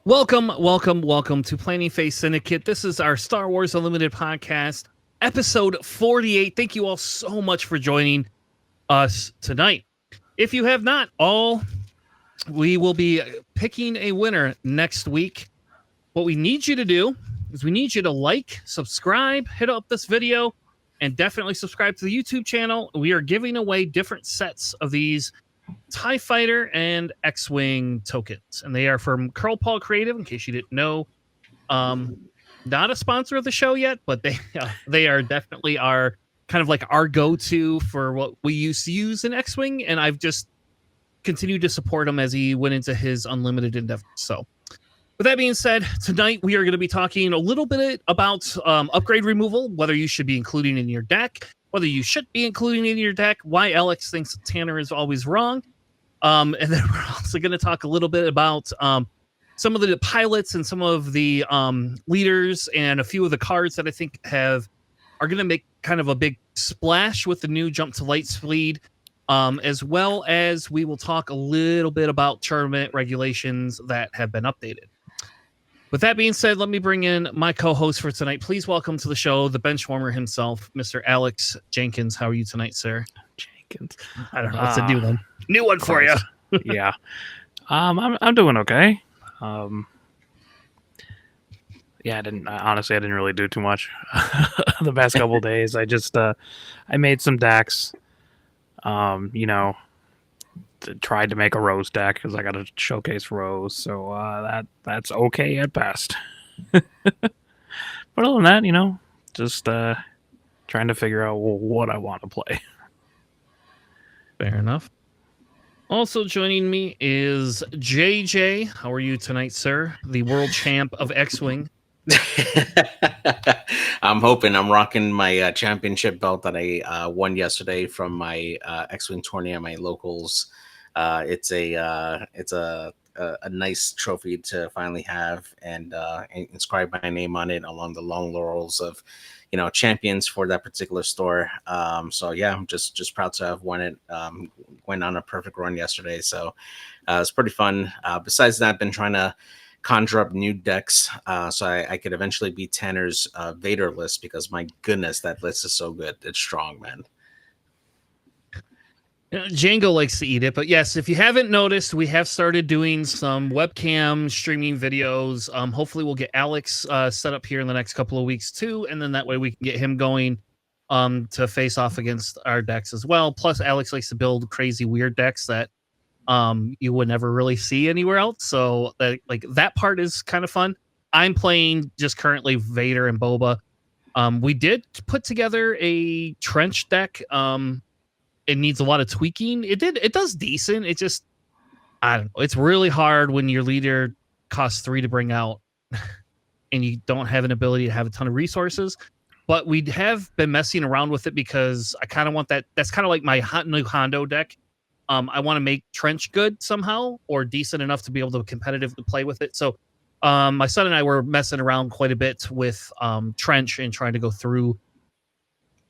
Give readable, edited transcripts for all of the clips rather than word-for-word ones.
Welcome to Planning Phase Syndicate. This is our Star Wars Unlimited podcast, episode 48. Thank you all so much for joining us tonight. If you have not, we will be picking a winner next week. What we need you to do is we need you to like, subscribe, hit up this video, and definitely subscribe to the YouTube channel. We are giving away different sets of these TIE Fighter and X-Wing tokens, and they are from Curl Paul Creative, in case you didn't know. Not a sponsor of the show yet, but they are definitely our kind of like our go-to for what we used to use in X-Wing, and I've just continued to support him as he went into his unlimited endeavor. So with that being said, tonight we are going to be talking a little bit about upgrade removal, whether you should be including in your deck, whether you should be including in your deck, why Alex thinks Tanner is always wrong. And then we're also going to talk a little bit about some of the pilots and some of the leaders and a few of the cards that I think are going to make kind of a big splash with the new Jump to Light Speed, as well as we will talk a little bit about tournament regulations that have been updated. With that being said, let me bring in my co-host for tonight. Please welcome to the show, the benchwarmer himself, Mr. Alex Jenkins. How are you tonight, sir? Jenkins. I don't know. It's a new one. New one for you. Yeah. I'm doing okay. Yeah, I didn't really do too much the past couple days. I just I made some decks. Tried to make a Rose deck because I got to showcase Rose, so that's okay at best. But other than that, just trying to figure out what I want to play. Fair enough. Also joining me is JJ. How are you tonight, sir? The world champ of X-Wing. I'm hoping. I'm rocking my championship belt that I won yesterday from my X-Wing tourney at my locals. It's a nice trophy to finally have and inscribe my name on it along the long laurels of champions for that particular store. So yeah, I'm just proud to have won it. Went on a perfect run yesterday, so it's pretty fun. Besides that, I've been trying to conjure up new decks so I could eventually beat Tanner's Vader list, because my goodness, that list is so good. It's strong, man. Django likes to eat it, but yes, if you haven't noticed, we have started doing some webcam streaming videos. Hopefully we'll get Alex set up here in the next couple of weeks too, and then that way we can get him going to face off against our decks as well. Plus, Alex likes to build crazy weird decks that you would never really see anywhere else, so that part is kind of fun. I'm playing just currently Vader and Boba. We did put together a trench deck. It needs a lot of tweaking. It does decent. It just, I don't know. It's really hard when your leader costs 3 to bring out and you don't have an ability to have a ton of resources. But we have been messing around with it because I kind of want that. That's kind of like my new Hondo deck. I want to make Trench good somehow, or decent enough to be able to competitively play with it. So my son and I were messing around quite a bit with Trench and trying to go through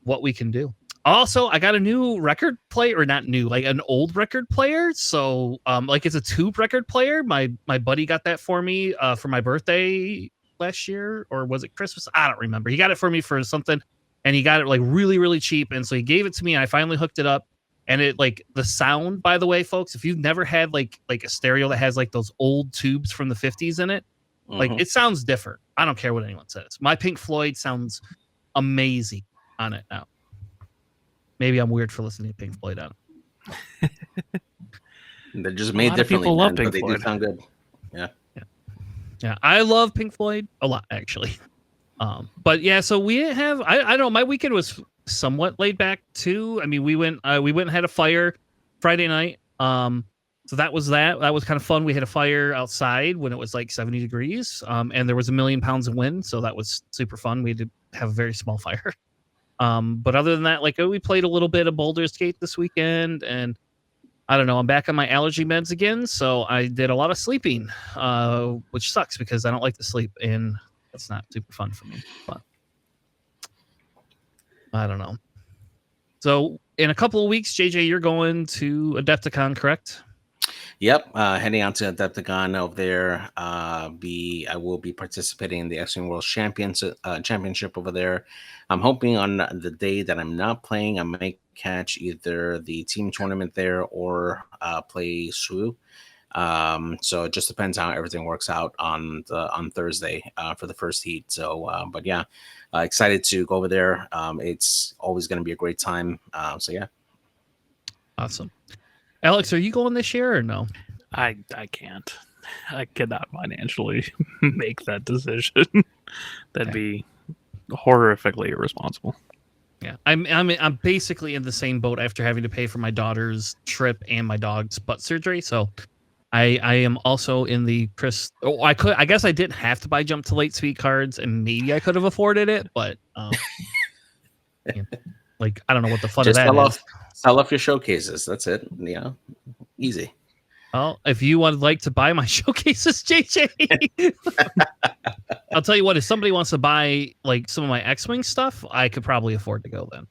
what we can do. Also, I got a new record player, or not new, like an old record player. So, it's a tube record player. My buddy got that for me for my birthday last year, or was it Christmas? I don't remember. He got it for me for something, and he got it like really, really cheap. And so he gave it to me, and I finally hooked it up. And it the sound, by the way, folks, if you've never had like a stereo that has like those old tubes from the 50s in it, it sounds different. I don't care what anyone says. My Pink Floyd sounds amazing on it now. Maybe I'm weird for listening to Pink Floyd. I don't know. They're just made differently, people love but Pink they Floyd. do sound good. Yeah. I love Pink Floyd a lot, actually. But yeah, so we have. I don't know. My weekend was somewhat laid back too. I mean, we went and had a fire Friday night. So that was that. That was kind of fun. We had a fire outside when it was like 70 degrees. And there was 1 million pounds of wind, so that was super fun. We did have a very small fire. But other than that, we played a little bit of Baldur's Gate this weekend, and I don't know, I'm back on my allergy meds again, so I did a lot of sleeping, which sucks because I don't like to sleep, and that's not super fun for me. But I don't know. So in a couple of weeks, JJ, you're going to Adepticon, correct? Yep, heading out to Adepticon over there. I will be participating in the X-Wing World Championship over there. I'm hoping on the day that I'm not playing, I might catch either the team tournament there or play SWU. So it just depends how everything works out on Thursday for the first heat. So, but yeah, excited to go over there. It's always going to be a great time. So yeah. Awesome. Alex, are you going this year or no? I can't. I cannot financially make that decision. That'd be horrifically irresponsible. Yeah, I'm basically in the same boat after having to pay for my daughter's trip and my dog's butt surgery. So I am also in the Chris. Oh, I guess I didn't have to buy jump to late speed cards, and maybe I could have afforded it, but yeah, like I don't know what the fun Just of that is. sell off your showcases. That's it. Yeah, easy. Well, if you would like to buy my showcases, JJ, I'll tell you what. If somebody wants to buy like some of my X-wing stuff, I could probably afford to go then.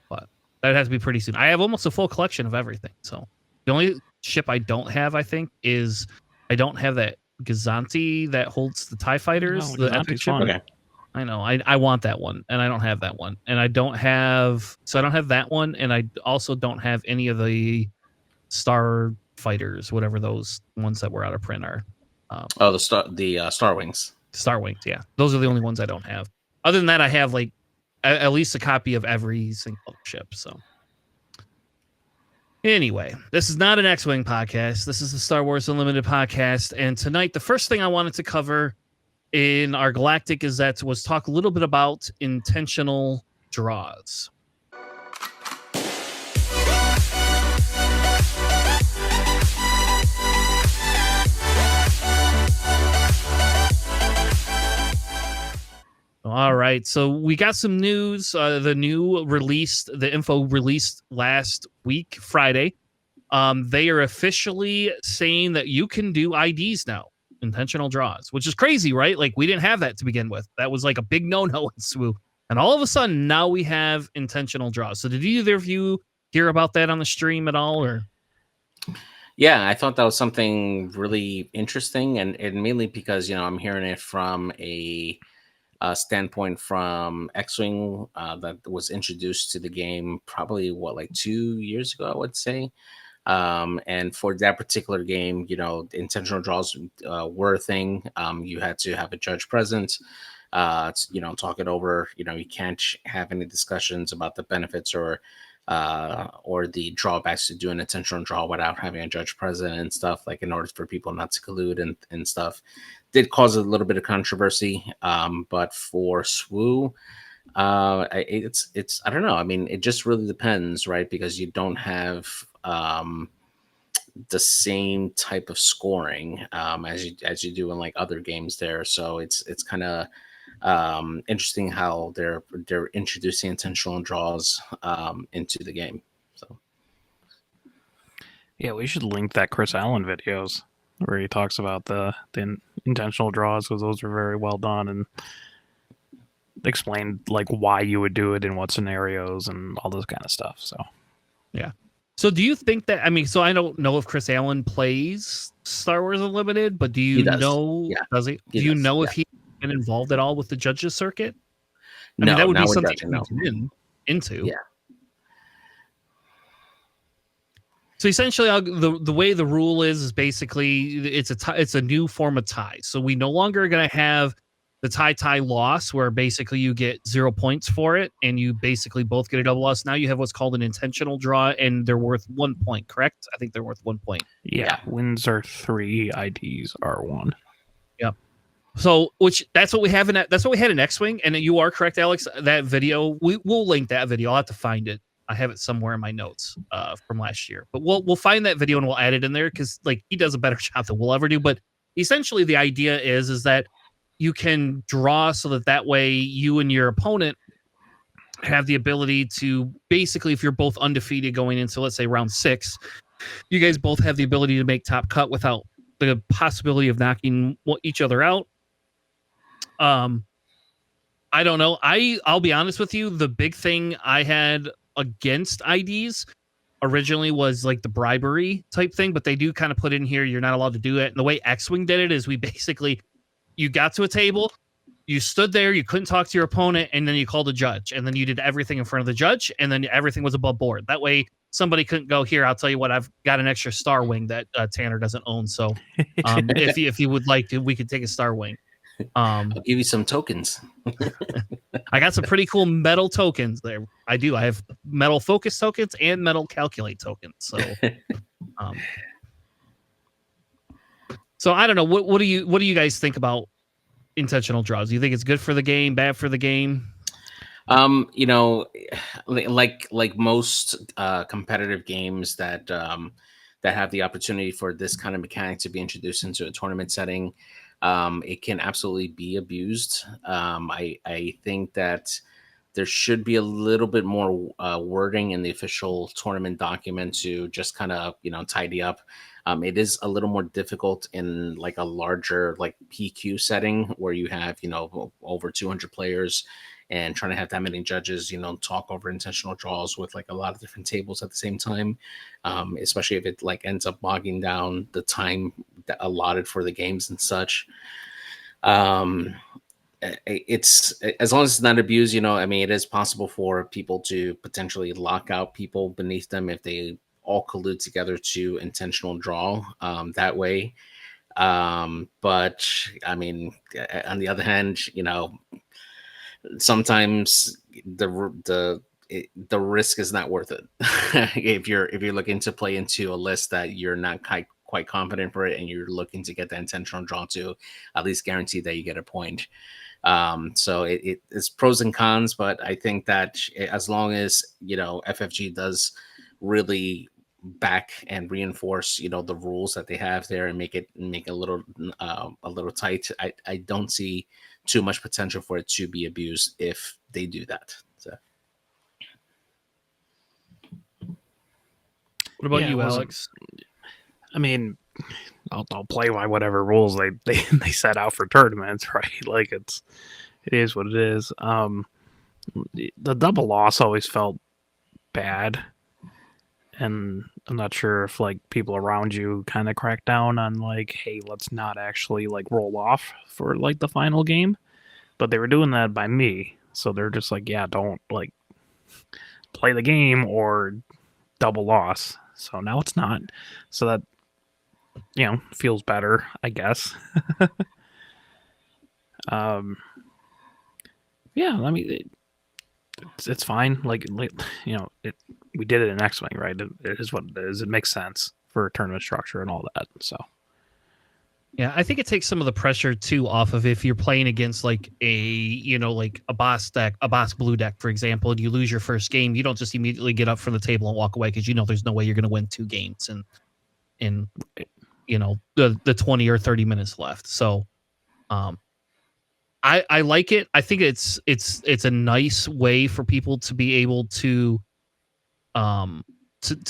But that has to be pretty soon. I have almost a full collection of everything. So the only ship I don't have, I think, is I don't have that Gazanti that holds the TIE fighters. The epic ship. Okay. I know. I want that one, and I don't have that one, and I don't have that one, and I also don't have any of the Star Fighters, whatever those ones that were out of print are. The Star Wings. Star Wings, yeah. Those are the only ones I don't have. Other than that, I have like at least a copy of every single ship. So anyway, this is not an X-Wing podcast. This is the Star Wars Unlimited podcast. And tonight, the first thing I wanted to cover in our Galactic Gazette was talk a little bit about intentional draws. All right, so we got some news. The info released last week, Friday. They are officially saying that you can do IDs now, intentional draws, which is crazy, right? Like we didn't have that to begin with. That was like a big no-no in SWU. And all of a sudden, now we have intentional draws. So did either of you hear about that on the stream at all, or? Yeah, I thought that was something really interesting, and mainly because I'm hearing it from a standpoint from X-Wing that was introduced to the game probably like 2 years ago, I would say. And for that particular game, intentional draws were a thing. You had to have a judge present, talk it over. You can't have any discussions about the benefits or the drawbacks to do an intentional draw without having a judge present and stuff, like in order for people not to collude and stuff. Did cause a little bit of controversy, but for SWU, it's I don't know. I mean, it just really depends, right? Because you don't have the same type of scoring as you do in like other games there. So it's kind of interesting how they're introducing intentional draws into the game. So yeah, we should link that Chris Allen videos where he talks about the intentional draws, because those are very well done and explain like why you would do it in what scenarios and all this kind of stuff. So yeah. So do you think that, I mean, so I don't know if Chris Allen plays Star Wars Unlimited, but do you know, yeah. Does he? Do you know if he's been involved at all with the judges circuit? I no, mean, that would be something judging, no. to get into. Yeah. So essentially, the way the rule is basically it's a new form of tie. So we no longer are going to have the tie loss, where basically you get 0 points for it, and you basically both get a double loss. Now you have what's called an intentional draw, and they're worth 1 point. Correct? I think they're worth 1 point. Yeah. Wins are 3, IDs are 1. Yep. So, that's what we have that's what we had in X-Wing, and you are correct, Alex. That video, we'll link that video. I'll have to find it. I have it somewhere in my notes from last year, but we'll find that video and we'll add it in there, because like he does a better job than we'll ever do. But essentially, the idea is that you can draw so that way you and your opponent have the ability to basically, if you're both undefeated going into, let's say, round 6, you guys both have the ability to make top cut without the possibility of knocking each other out. I don't know. I'll be honest with you. The big thing I had against IDs originally was like the bribery type thing, but they do kind of put in here you're not allowed to do it. And the way X-Wing did it is you got to a table, you stood there, you couldn't talk to your opponent, and then you called a judge, and then you did everything in front of the judge, and then everything was above board. That way, somebody couldn't go, here, I'll tell you what, I've got an extra Star Wing that Tanner doesn't own. So if you would like to, we could take a Star Wing. I'll give you some tokens. I got some pretty cool metal tokens there. I do. I have metal focus tokens and metal calculate tokens. So, so I don't know. What do you guys think about intentional draws? Do you think it's good for the game, bad for the game? You know, like most competitive games that that have the opportunity for this kind of mechanic to be introduced into a tournament setting, it can absolutely be abused. I think that there should be a little bit more wording in the official tournament document to just kind of, you know, tidy up. It is a little more difficult in like a larger like PQ setting where you have, you know, over 200 players and trying to have that many judges, you know, talk over intentional draws with like a lot of different tables at the same time, especially if it like ends up bogging down the time allotted for the games and such. It's, as long as it's not abused, you know, I mean, it is possible for people to potentially lock out people beneath them if they all collude together to intentional draw that way. But I mean, on the other hand, you know, sometimes the risk is not worth it if you're looking to play into a list that you're not quite confident for it, and you're looking to get the intentional draw to at least guarantee that you get a point. So it's pros and cons, but I think that as long as, you know, FFG does really back and reinforce, you know, the rules that they have there and make it a little tight, I don't see too much potential for it to be abused if they do that. So what about you, Alex? I mean, I'll play by whatever rules they set out for tournaments, right? Like it is what it is. The double loss always felt bad, and I'm not sure if like people around you kind of crack down on like, hey, let's not actually like roll off for like the final game, but they were doing that by me, so they're just like, yeah, don't like play the game or double loss. So now it's not, so that, you know, feels better, I guess. Yeah, I mean, it's fine. Like you know, we did it in X-Wing, right? It is what it is. It makes sense for tournament structure and all that. So yeah, I think it takes some of the pressure too off of if you're playing against like a, you know, like a boss deck, a boss blue deck, for example, and you lose your first game, you don't just immediately get up from the table and walk away because you know there's no way you're going to win 2 games in you know the 20 or 30 minutes left. So I like it. I think it's a nice way for people to be able to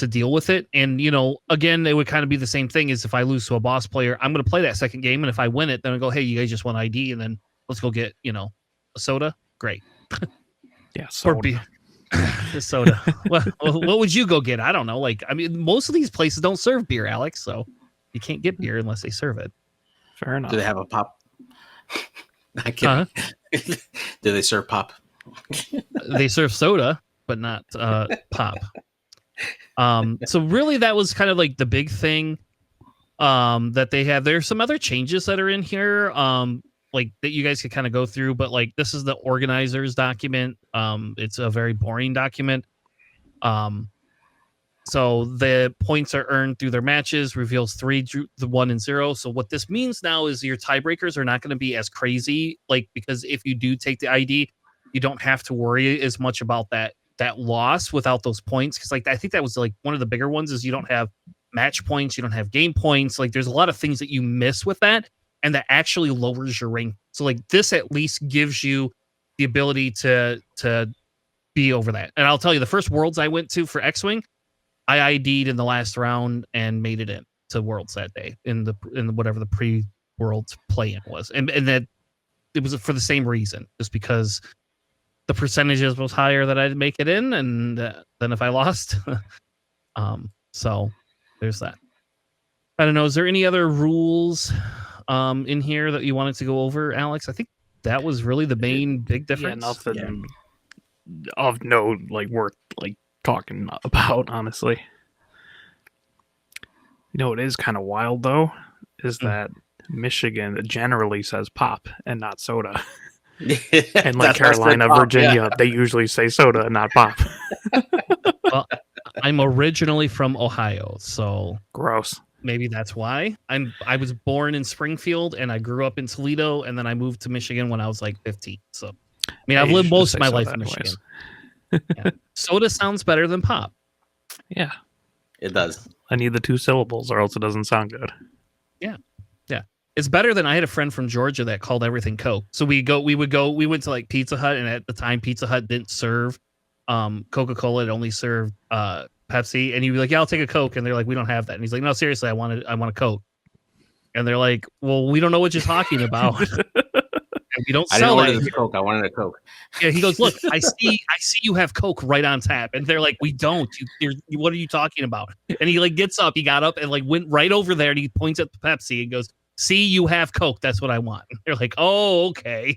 deal with it. And, you know, again, it would kind of be the same thing as if I lose to a boss player, I'm going to play that second game. And if I win it, then I go, hey, you guys just won ID. And then let's go get, you know, a soda. Great. Yeah. Soda. The soda. Well, what would you go get? I don't know. Like, I mean, most of these places don't serve beer, Alex. So you can't get beer unless they serve it. Fair enough. Do they have a pop? I can't. Do they serve pop? They serve soda, but not pop. So really that was kind of like the big thing that they have. There's some other changes that are in here like that you guys could kind of go through, but like this is the organizers document. It's a very boring document. So the points are earned through their matches, reveals 3, the 1 and 0. So what this means now is your tiebreakers are not going to be as crazy, like, because if you do take the ID, you don't have to worry as much about that loss without those points. Because like I think that was like one of the bigger ones is you don't have match points, you don't have game points. Like there's a lot of things that you miss with that, and that actually lowers your rank. So like this at least gives you the ability to be over that. And I'll tell you, the first Worlds I went to for X-Wing, I ID'd in the last round and made it in to Worlds that day in whatever the pre-Worlds play-in was, and that it was for the same reason, just because the percentages was higher that I'd make it in, and then if I lost, So there's that. I don't know. Is there any other rules in here that you wanted to go over, Alex? I think that was really the main big difference. Yeah, nothing of note like worth like talking about, honestly. You know, it is kind of wild though, is that Michigan generally says pop and not soda. And like Carolina, Virginia, they usually say soda and not pop. Well, I'm originally from Ohio, so Gross. maybe that's why. I was born in Springfield and I grew up in Toledo, and then I moved to Michigan when I was like 15. So I mean, I've lived most of my life in Michigan. Yeah. Soda sounds better than pop. Yeah, it does. I need the 2 syllables or else it doesn't sound good. Yeah. It's better than I had a friend from Georgia that called everything Coke. So we went to like Pizza Hut, and at the time Pizza Hut didn't serve Coca-Cola. It only served Pepsi. And he'd be like, yeah, I'll take a Coke. And they're like, we don't have that. And he's like, no, seriously, I want a Coke. And they're like, well, we don't know what you're talking about. And we don't sell it. I Coke. I wanted a Coke. Yeah, he goes, look, I see you have Coke right on tap. And they're like, we don't. What are you talking about? And he like gets up. He got up and like went right over there, and he points at the Pepsi and goes, see, you have Coke. That's what I want. And they're like, oh, okay.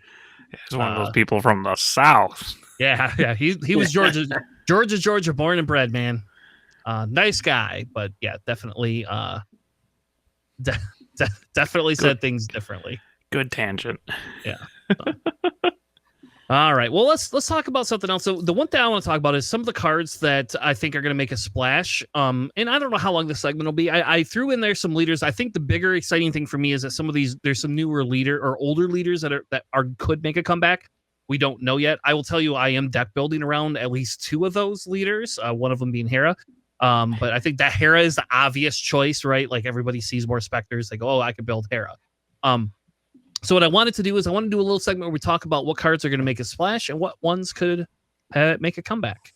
He's one of those people from the South. Yeah. He was Georgia, born and bred, man. Nice guy, but yeah, definitely definitely said things differently. Good tangent. Yeah. All right. Well, let's talk about something else. So the one thing I want to talk about is some of the cards that I think are going to make a splash. And I don't know how long this segment will be. I threw in there some leaders. I think the bigger exciting thing for me is that some of these, there's some newer leader or older leaders that could make a comeback. We don't know yet. I will tell you, I am deck building around at least 2 of those leaders. One of them being Hera. But I think that Hera is the obvious choice, right? Like everybody sees more Spectres. They go, oh, I could build Hera. So what I wanted to do is I want to do a little segment where we talk about what cards are going to make a splash and what ones could make a comeback.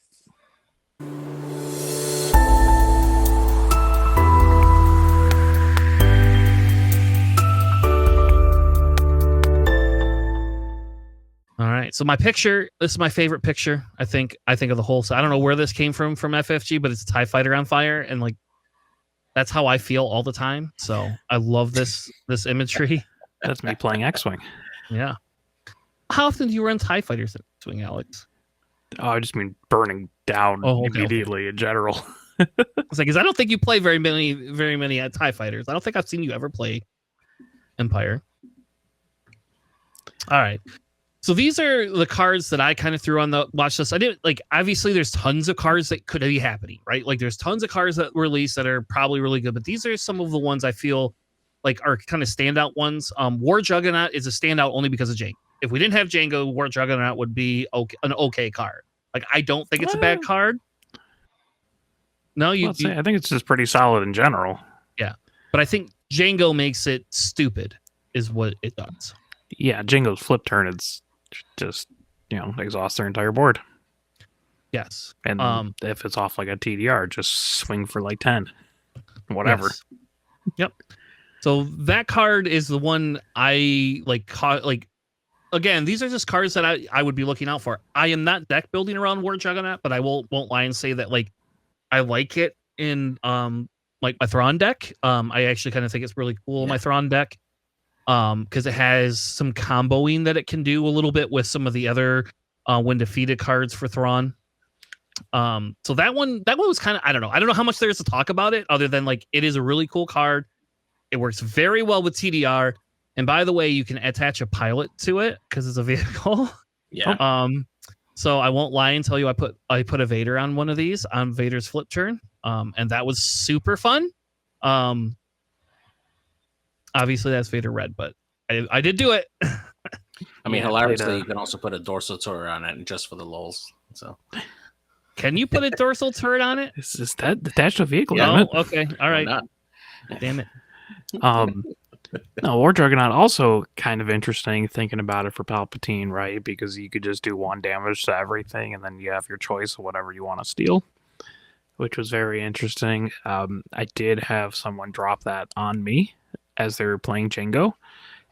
All right. So my picture, this is my favorite picture. I think of the whole. So I don't know where this came from FFG, but it's a TIE fighter on fire. And like, that's how I feel all the time. So I love this imagery. That's me playing X-Wing. Yeah. How often do you run TIE fighters in X-Wing, Alex? Oh, I just mean burning down immediately in general. It's like, because I don't think you play very many TIE fighters. I don't think I've seen you ever play Empire. All right. So these are the cards that I kind of threw on the watch list. I didn't like, obviously there's tons of cards that could be happening, right? Like there's tons of cards that release that are probably really good, but these are some of the ones I feel like are kind of standout ones. War Juggernaut is a standout only because of Jango. If we didn't have Jango, War Juggernaut would be an okay card. Like I don't think it's a bad card. No, I think it's just pretty solid in general. Yeah, but I think Jango makes it stupid, is what it does. Yeah, Jango's flip turn, it's just exhaust their entire board. Yes, and if it's off like a TDR, just swing for like 10, whatever. Yes. Yep. So that card is the one I like. Again, these are just cards that I would be looking out for. I am not deck building around War Juggernaut, but I won't lie and say that like I like it in like my Thrawn deck. I actually kind of think it's really cool in my Thrawn deck because it has some comboing that it can do a little bit with some of the other when defeated cards for Thrawn. So that one was kind of, I don't know how much there is to talk about it other than like it is a really cool card. It works very well with TDR. And by the way, you can attach a pilot to it because it's a vehicle. Yeah. So I won't lie and tell you I put a Vader on one of these on Vader's flip turn. And that was super fun. Obviously that's Vader red, but I did do it. I mean, hilariously, you can also put a dorsal turret on it just for the lulz. So can you put a dorsal turret on it? Is that attached to a vehicle? No? Okay. All right. Damn it. No, War Juggernaut also kind of interesting thinking about it for Palpatine, right? Because you could just do 1 damage to everything, and then you have your choice of whatever you want to steal, which was very interesting. I did have someone drop that on me as they were playing Jango,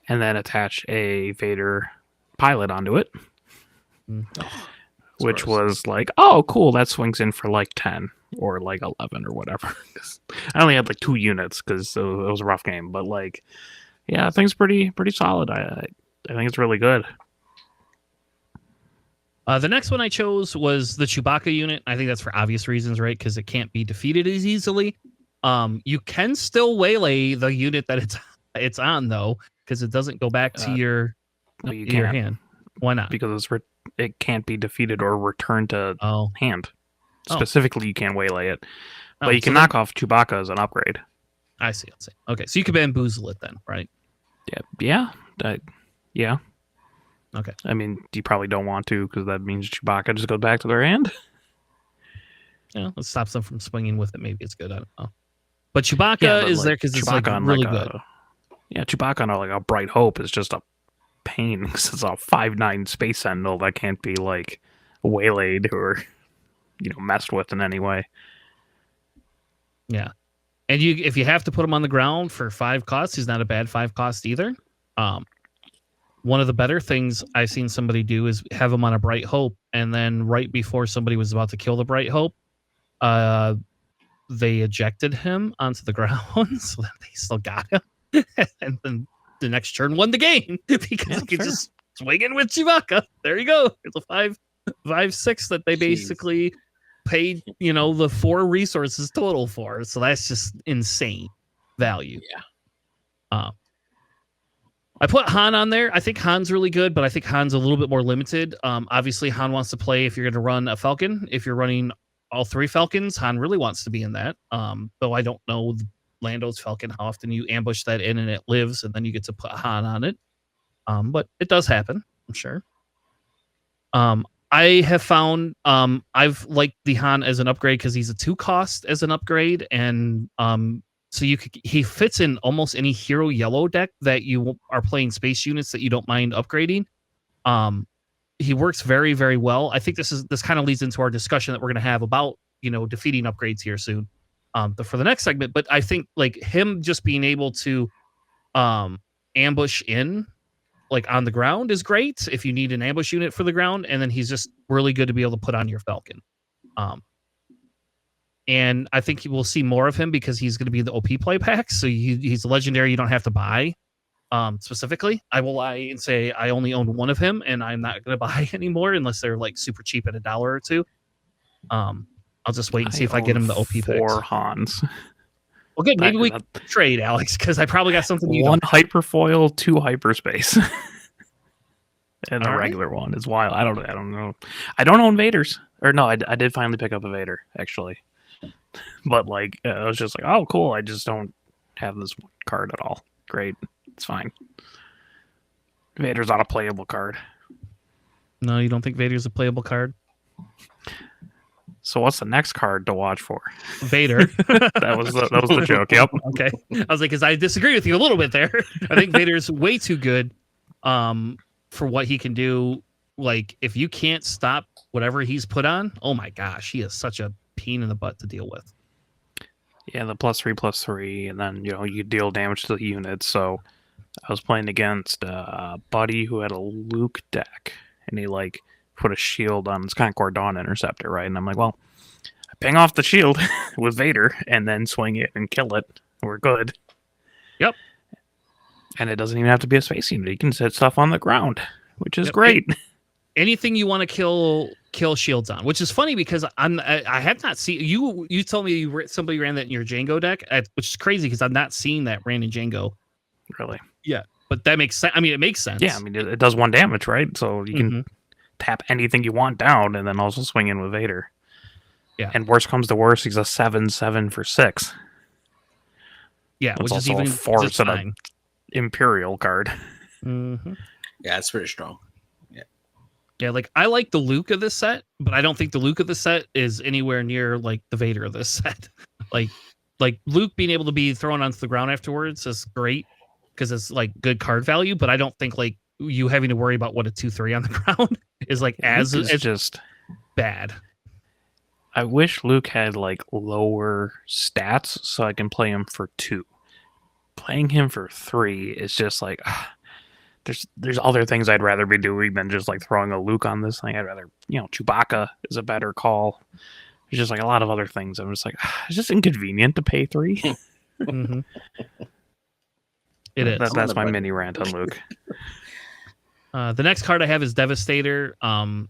and then attach a Vader pilot onto it. which course. was like, oh, cool, that swings in for like 10 or like 11 or whatever. 'Cause I only had like 2 units because it was a rough game, but like, yeah, I think it's pretty solid. I think it's really good. The next one I chose was the Chewbacca unit. I think that's for obvious reasons, right? Because it can't be defeated as easily. You can still waylay the unit that it's on though, because it doesn't go back to your You your can't hand. Why not? because it can't be defeated or returned to hand. Oh. Specifically, you can't waylay it, Oh, but you so can then- knock off Chewbacca as an upgrade. I see. Okay, so you can bamboozle it then, right? Yeah. Yeah. Okay. I mean, you probably don't want to because that means Chewbacca just goes back to their hand. Yeah, it stops them from swinging with it. Maybe it's good. I don't know. But Chewbacca is there because it's like on really like good. Chewbacca on like a Bright Hope is just a pain because it's a 5'9" space sentinel that can't be like waylaid or messed with in any way. Yeah, and if you have to put him on the ground for 5 costs, he's not a bad 5 cost either. One of the better things I've seen somebody do is have him on a Bright Hope, and then right before somebody was about to kill the Bright Hope, they ejected him onto the ground so that they still got him. And then the next turn won the game because he could just swing in with Chewbacca. There you go. It's a 5/6 that they basically paid, the 4 resources total for. So that's just insane value. Yeah. I put Han on there. I think Han's really good, but I think Han's a little bit more limited. Obviously, Han wants to play if you're going to run a Falcon. If you're running all 3 Falcons, Han really wants to be in that. Though I don't know Lando's Falcon, how often you ambush that in and it lives, and then you get to put Han on it. But it does happen, I'm sure. I have found I've liked the Han as an upgrade because he's a 2 cost as an upgrade, and so he fits in almost any hero yellow deck that you are playing space units that you don't mind upgrading. He works very, very well. I think this kind of leads into our discussion that we're going to have about defeating upgrades here soon, for the next segment. But I think like him just being able to ambush in like on the ground is great if you need an ambush unit for the ground, and then he's just really good to be able to put on your Falcon. And I think we'll see more of him because he's going to be in the OP play pack. So he's a legendary you don't have to buy. Specifically, I will lie and say I only own 1 of him, and I'm not going to buy anymore unless they're like super cheap at $1 or $2. I'll just wait and see if I get him the OP 4 picks. Hans. Well, good. Maybe we can trade, Alex, because I probably got something. 1 hyperfoil, 2 hyperspace, and the All right. regular one is wild. I don't know. I don't own Vaders, or no, I did finally pick up a Vader actually, but like I was just like, oh, cool. I just don't have this card at all. Great, it's fine. Vader's not a playable card. No, you don't think Vader's a playable card? So what's the next card to watch for? Vader. That was the joke. Yep. Okay. I was like, because I disagree with you a little bit there. I think Vader's way too good for what he can do. Like, if you can't stop whatever he's put on, oh my gosh, he is such a pain in the butt to deal with. Yeah, the +3/+3, and then you deal damage to the units. So I was playing against a buddy who had a Luke deck, and he like put a shield on his Concord Dawn Interceptor, right? And I'm like, well, I ping off the shield with Vader and then swing it and kill it. We're good. Yep. And it doesn't even have to be a space unit. You can set stuff on the ground, which is great. Anything you want to kill shields on, which is funny because I have not seen you told me somebody ran that in your Django deck, which is crazy because I'm not seeing that ran in Django. Really? Yeah. But that makes sense. I mean, it makes sense. Yeah, I mean, it does 1 damage, right? So you can tap anything you want down and then also swing in with Vader. Yeah. And worst comes to worst, he's a 7/7 for 6. Yeah, That's which is also even a force just and a fine. Imperial card. Mm-hmm. Yeah, it's pretty strong. Yeah, like I like the Luke of this set, but I don't think the Luke of the set is anywhere near like the Vader of this set. like Luke being able to be thrown onto the ground afterwards is great because it's like good card value, but I don't think like you having to worry about what a 2/3 on the ground is like as just bad. I wish Luke had like lower stats so I can play him for 2. Playing him for 3 is just like there's other things I'd rather be doing than just like throwing a Luke on this thing. I'd rather, Chewbacca is a better call. There's just like a lot of other things. I'm just like, it's just inconvenient to pay 3. Mm-hmm. It is. That's my mini rant on Luke. The next card I have is Devastator. I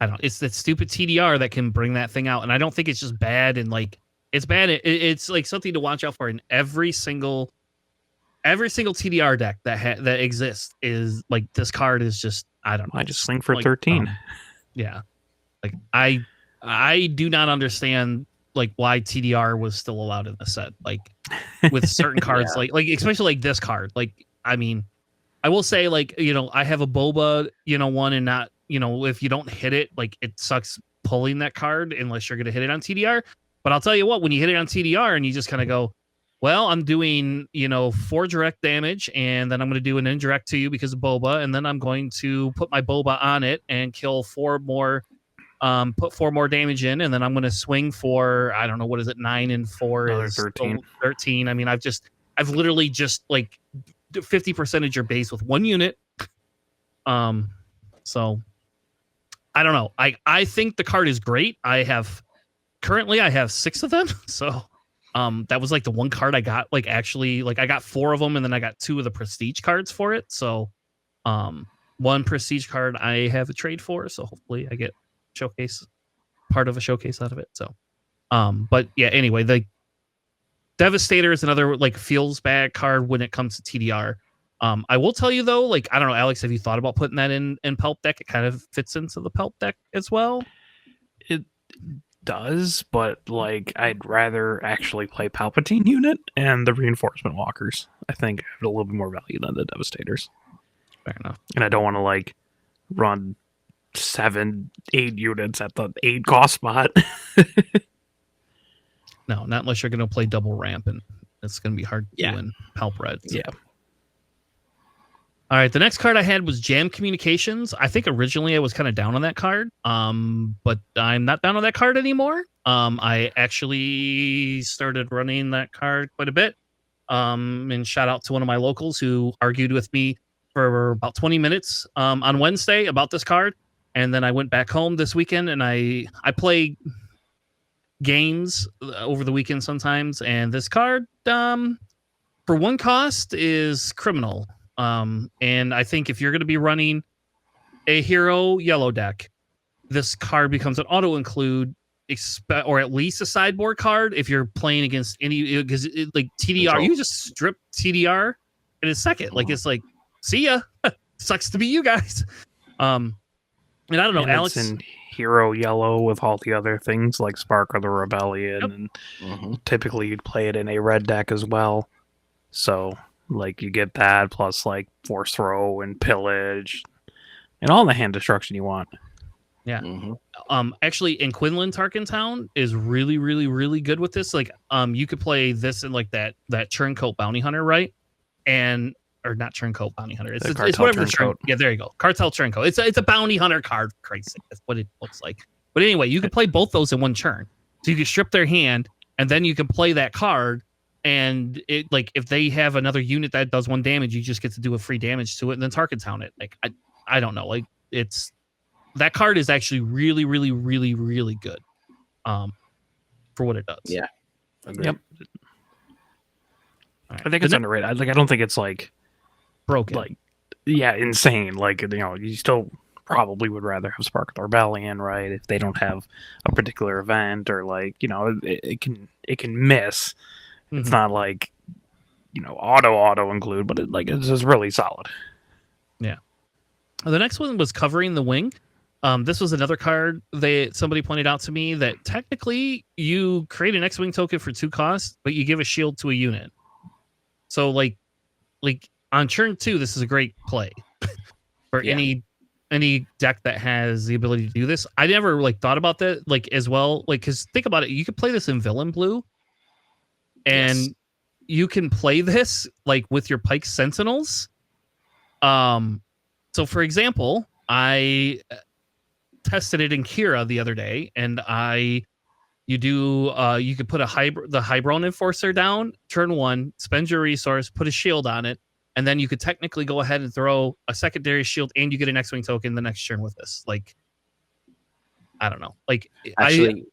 don't. It's that stupid TDR that can bring that thing out, and I don't think it's just bad. And like, it's bad. It's like something to watch out for in every single TDR deck that exists. Is like this card is just I don't know. I just swing for 13. Yeah, like I do not understand like why TDR was still allowed in the set. Like with certain cards, like especially like this card. Like I mean, I will say like I have a Boba one and not. If you don't hit it, like it sucks pulling that card unless you're going to hit it on TDR. But I'll tell you what, when you hit it on TDR and you just kind of go, well, I'm doing, 4 direct damage and then I'm going to do an indirect to you because of Boba. And then I'm going to put my Boba on it and kill 4 more, put 4 more damage in. And then I'm going to swing for, I don't know, what is it? 9 and 4 is 13. 13. I mean, I've literally just like 50% of your base with 1 unit. So I don't know. I think the card is great. Currently I have 6 of them. So that was like the one card I got, like actually like I got 4 of them and then I got 2 of the prestige cards for it. So one prestige card I have a trade for. So hopefully I get part of a showcase out of it. So but yeah, anyway, the Devastator is another like feels bad card when it comes to TDR. I will tell you though, like I don't know, Alex, have you thought about putting that in Pulp deck? It kind of fits into the Pulp deck as well. It does, but like I'd rather actually play Palpatine unit and the reinforcement walkers. I think have a little bit more value than the Devastators. Fair enough. And I don't want to like run 7, 8 units at the 8 cost spot. No, not unless you're going to play double ramp, and it's going to be hard to win Palp Red. So. Yeah. All right, the next card I had was Jam Communications. I think originally I was kind of down on that card, but I'm not down on that card anymore. I actually started running that card quite a bit. And shout out to one of my locals who argued with me for about 20 minutes on Wednesday about this card. And then I went back home this weekend and I play games over the weekend sometimes. And this card, for 1 cost, is criminal. And I think if you're going to be running a hero yellow deck, this card becomes an auto include, or at least a sideboard card if you're playing against any, because like TDR, you just strip TDR in a second. Like it's like, see ya. Sucks to be you guys. And I don't know, and Alex. It's in hero yellow with all the other things like Spark of the Rebellion, and typically you'd play it in a red deck as well. So like you get that plus like Force Throw and Pillage and all the hand destruction you want. Yeah. Actually, in Quinlan Tarkentown is really, really, really good with this. Like, you could play this in like that Turncoat Bounty Hunter, right? Or not Turncoat Bounty Hunter. It's whatever the Turncoat. Yeah, there you go. Cartel Turncoat. It's a Bounty Hunter card. Crazy. That's what it looks like. But anyway, you could play both those in one turn. So you can strip their hand, and then you can play that card. And it like if they have another unit that does 1 damage, you just get to do a free damage to it and then Tarkentown it. Like I don't know. Like that card is actually really, really, really, really good. For what it does. Yeah. Agreed. Yep. Right. I think it's underrated. I don't think it's like broken. Like insane. Like you still probably would rather have Spark of the Rebellion, right? If they don't have a particular event or like, it can miss. It's not like, auto include, but it's just really solid. Yeah. The next one was Covering the Wing. This was another card somebody pointed out to me that technically you create an X-Wing token for 2 costs, but you give a shield to a unit. So like on turn 2, this is a great play for any deck that has the ability to do this. I never thought about that as well. Because think about it, you could play this in Villain Blue. And you can play this with your Pike Sentinels. So for example, I tested it in Kira the other day, and you could put the Hybron Enforcer down, turn 1, spend your resource, put a shield on it, and then you could technically go ahead and throw a secondary shield, and you get an X-wing token the next turn with this. Like, I don't know. Like, Actually,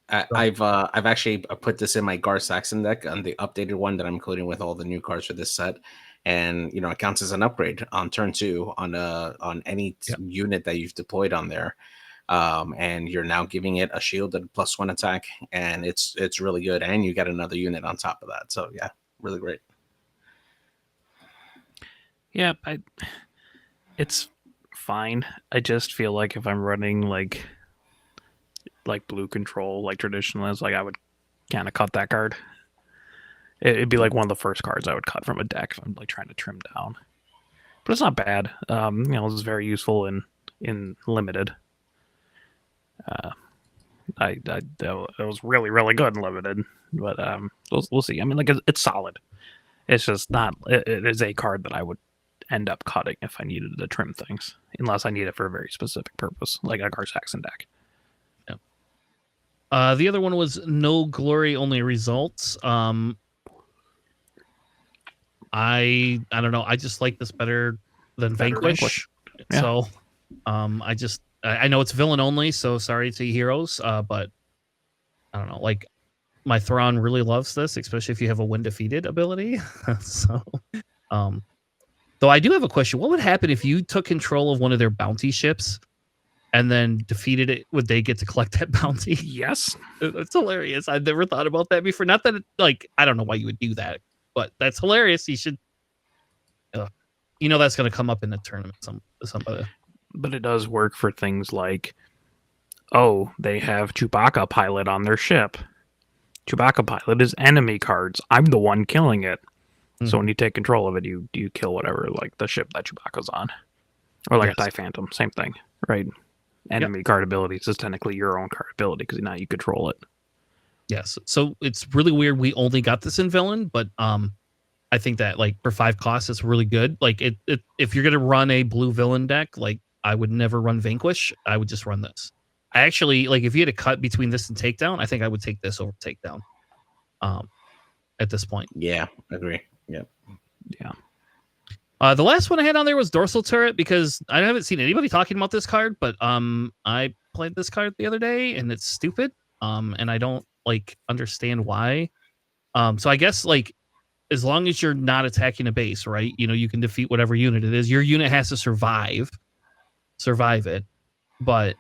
I've actually put this in my Gar Saxon deck on the updated one that I'm including with all the new cards for this set, and it counts as an upgrade on turn 2 on any unit that you've deployed on there, and you're now giving it a shield and +1 attack, and it's really good, and you get another unit on top of that. So yeah, really great. Yeah, it's fine. I just feel like if I'm running like blue control, like traditionalist, like I would kind of cut that card. It'd be like one of the first cards I would cut from a deck if I'm like trying to trim down. But it's not bad. It's very useful in limited. It was really, really good in limited, but we'll see. I mean, like it's solid. It's just not. It is a card that I would end up cutting if I needed to trim things, unless I need it for a very specific purpose, like a Gar Saxon deck. Yeah. The other one was no glory, only results. I don't know. I just like this better than Vanquish. Yeah. So, I know it's villain only, so sorry to heroes. But I don't know. Like, my Thrawn really loves this, especially if you have a win defeated ability. So, though I do have a question. What would happen if you took control of one of their bounty ships and then defeated it? Would they get to collect that bounty? Yes. It's hilarious. I've never thought about that before. Not that I don't know why you would do that, but that's hilarious. You should, that's going to come up in the tournament. Somebody. But it does work for things like, they have Chewbacca pilot on their ship. Chewbacca pilot is enemy cards. I'm the one killing it. So when you take control of it, you kill whatever, like the ship that Chewbacca's on. Or like a TIE Phantom, same thing, right? Enemy card abilities is technically your own card ability because now you control it. Yes. So it's really weird we only got this in villain, but I think that like for 5 costs, it's really good. Like if you're going to run a blue villain deck, like I would never run Vanquish. I would just run this. I actually, like if you had to cut between this and Takedown, I think I would take this over Takedown at this point. Yeah, I agree. Yep. Yeah. The last one I had on there was Dorsal Turret because I haven't seen anybody talking about this card, but I played this card the other day and it's stupid. And I don't understand why. So I guess as long as you're not attacking a base, right? You can defeat whatever unit it is. Your unit has to survive it. But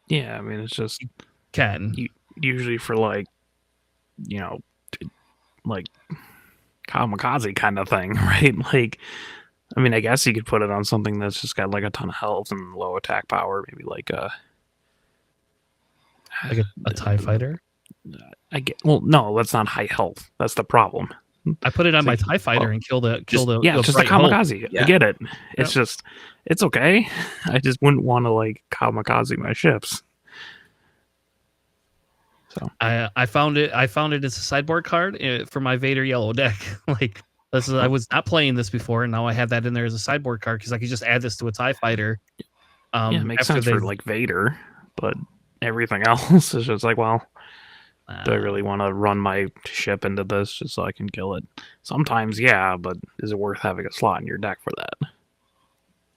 yeah, I mean it's just usually for kamikaze kind of thing, right? Like, I mean, I guess you could put it on something that's just got like a ton of health and low attack power, maybe like a TIE fighter. No, that's not high health. That's the problem. I put it on my TIE fighter and kill the it's just a kamikaze. Yeah. I get it. It's just it's okay. I just wouldn't want to kamikaze my ships. So I found it as a sideboard card for my Vader yellow deck. I was not playing this before, and now I have that in there as a sideboard card because I could just add this to a TIE fighter. It makes sense for Vader, but everything else is just do I really want to run my ship into this just so I can kill it? Sometimes, yeah, but is it worth having a slot in your deck for that?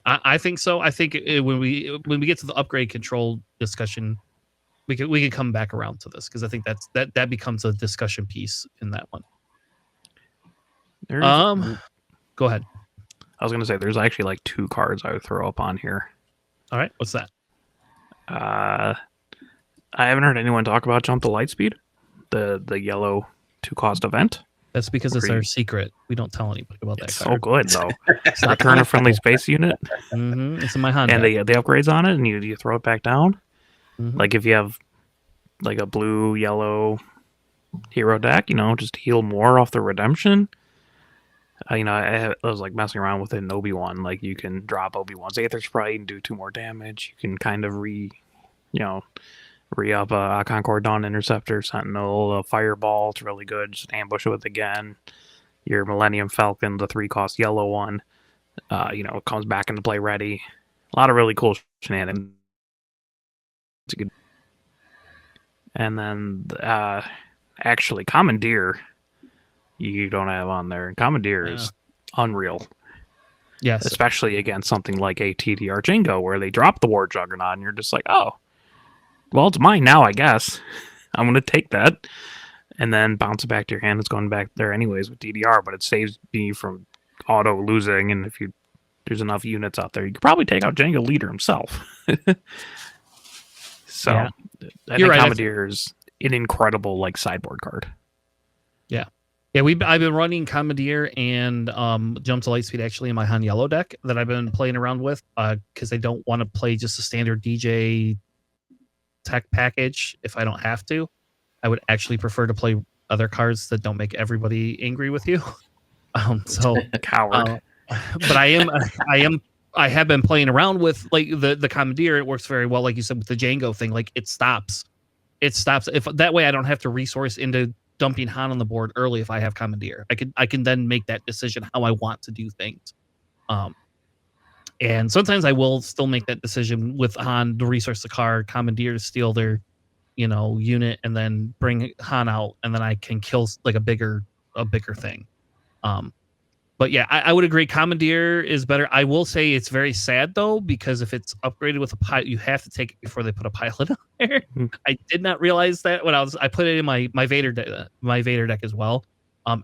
I think so. I think when we get to the upgrade control discussion, we could come back around to this because I think that becomes a discussion piece in that one. Go ahead. I was gonna say there's actually 2 cards I would throw up on here. All right, what's that? I haven't heard anyone talk about Jump to Lightspeed, the yellow 2-cost event. That's because it's our secret. We don't tell anybody about that. It's so good though. It's return a friendly space unit. Mm-hmm. It's in my Honda. And the upgrades on it, and you throw it back down. Mm-hmm. If you have a blue yellow hero deck, just heal more off the redemption. I was messing around with it in Obi-Wan. You can drop Obi-Wan's Aether Sprite and do 2 more damage. You can kind of re-up a Concord Dawn Interceptor, Sentinel, a Fireball. It's really good. Just ambush it with again. Your Millennium Falcon, the 3-cost yellow one. It comes back into play ready. A lot of really cool shenanigans. It's a good. And then, actually, Commandeer, you don't have on there. Commandeer is unreal. Yes. especially against something like a TDR Jingo where they drop the War Juggernaut and you're just like, oh, well, it's mine now, I guess. I'm going to take that and then bounce it back to your hand. It's going back there anyways with DDR, but it saves me from auto losing. And if there's enough units out there, you could probably take out Django Leader himself. So Yeah. I You're think right. Commandeer is an incredible like sideboard card. Yeah, I've been running Commandeer and Jump to Lightspeed actually in my Han Yellow deck that I've been playing around with because I don't want to play just a standard DJ tech package if I don't have to. I would actually prefer to play other cards that don't make everybody angry with you. Coward. But I have been playing around with like the Commandeer. It works very well, like you said, with the Django thing. Like it stops. If that way I don't have to resource into dumping Han on the board early if I have Commandeer. I can then make that decision how I want to do things. And sometimes I will still make that decision with Han to resource the card, Commandeer to steal their, unit, and then bring Han out, and then I can kill like a bigger thing. But yeah, I would agree. Commandeer is better. I will say it's very sad though, because if it's upgraded with a pilot, you have to take it before they put a pilot on there. I did not realize that when I put it in my Vader deck as well,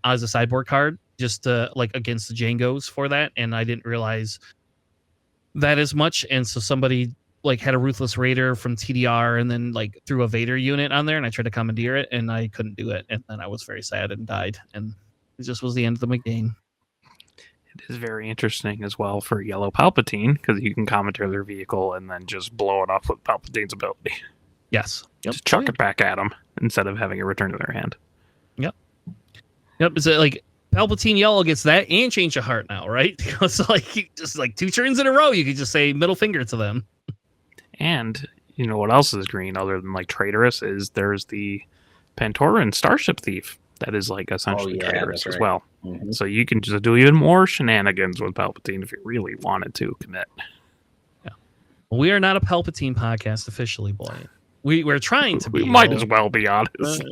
as a sideboard card, just like against the Jangos for that, and I didn't realize that as much. And so somebody like had a Ruthless Raider from TDR and then like threw a Vader unit on there, and I tried to Commandeer it, and I couldn't do it, and then I was very sad and died, and it just was the end of the game. It is very interesting as well for Yellow Palpatine because you can commandeer their vehicle and then just blow it up with Palpatine's ability. Yes. Yep. Just chuck it back at them instead of having it return to their hand. Yep. Is it like Palpatine Yellow gets that and Change of Heart now, right? So like just like 2 turns in a row, you could just say middle finger to them. And you know what else is green other than like Traitorous is there's the Pantoran Starship Thief that is like essentially Traitorous as well. Mm-hmm. So you can just do even more shenanigans with Palpatine if you really wanted to commit. Yeah. Well, we are not a Palpatine podcast officially, boy. We're trying to be. We might as well be honest.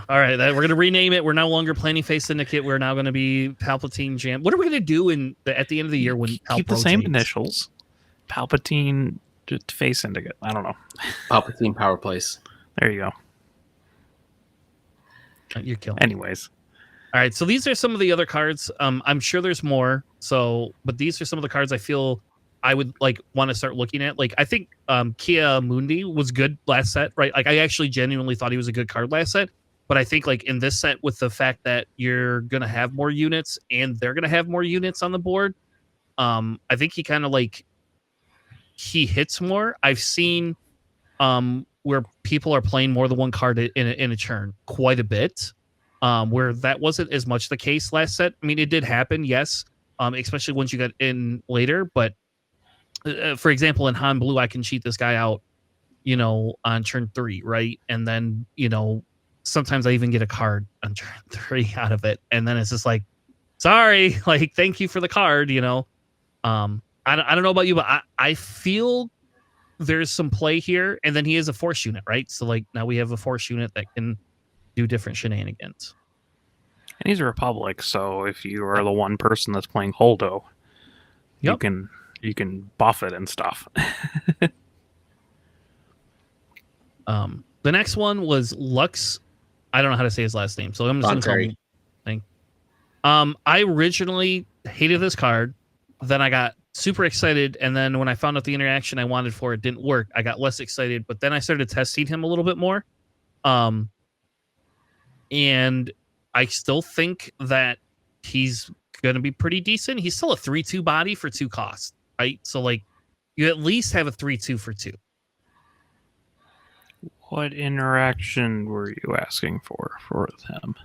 All right, we're going to rename it. We're no longer Planning Phase Syndicate. We're now going to be Palpatine Jam. What are we going to do at the end of the year when Palp keep the same initials? Palpatine Phase Syndicate. I don't know. Palpatine Power Place. There you go. You're killing. Anyways. All right, so these are some of the other cards. I'm sure there's more. But these are some of the cards I feel I would like want to start looking at. Like I think Kia Mundi was good last set, right? Like I actually genuinely thought he was a good card last set. But I think like in this set, with the fact that you're gonna have more units and they're gonna have more units on the board, I think he kind of like he hits more. I've seen where people are playing more than one card in a turn quite a bit. Where that wasn't as much the case last set. I mean, it did happen, yes. Especially once you got in later. But for example, in Han Blue, I can cheat this guy out, on turn 3, right? And then, sometimes I even get a card on turn 3 out of it. And then it's just like, sorry, like, thank you for the card, I don't know about you, but I feel there's some play here. And then he is a force unit, right? So like now we have a force unit that can do different shenanigans. And he's a Republic, so if you are the one person that's playing Holdo, you can buff it and stuff. The next one was Lux. I don't know how to say his last name, so I'm just going to call him thing. I originally hated this card. Then I got super excited, and then when I found out the interaction I wanted for it didn't work, I got less excited. But then I started testing him a little bit more, and I still think that he's going to be pretty decent. He's still a 3/2 body for 2 costs, right? So like, you at least have a 3/2 for 2. What interaction were you asking for him?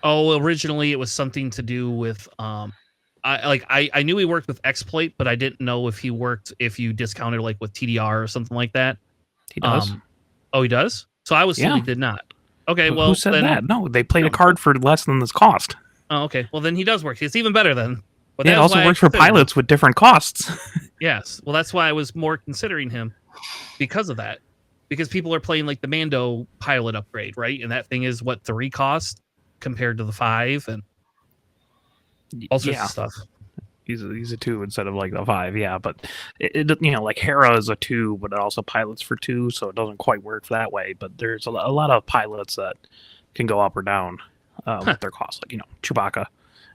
Oh, originally it was something to do with I knew he worked with exploit, but I didn't know if he worked if you discounted like with TDR or something like that. He does. Oh, he does? So I was told he did not. Okay, well, who said that? No, they played a card for less than this cost. Oh, okay. Well, then he does work. It's even better then. But it also works for pilots with different costs. Yes. Well, that's why I was more considering him because of that. Because people are playing like the Mando pilot upgrade, right? And that thing is what 3 cost compared to the 5, and all sorts Yeah, of stuff. he's a 2 instead of like the 5. Yeah, but like Hera is a 2, but it also pilots for 2, so it doesn't quite work that way. But there's a lot of pilots that can go up or down with their cost, like Chewbacca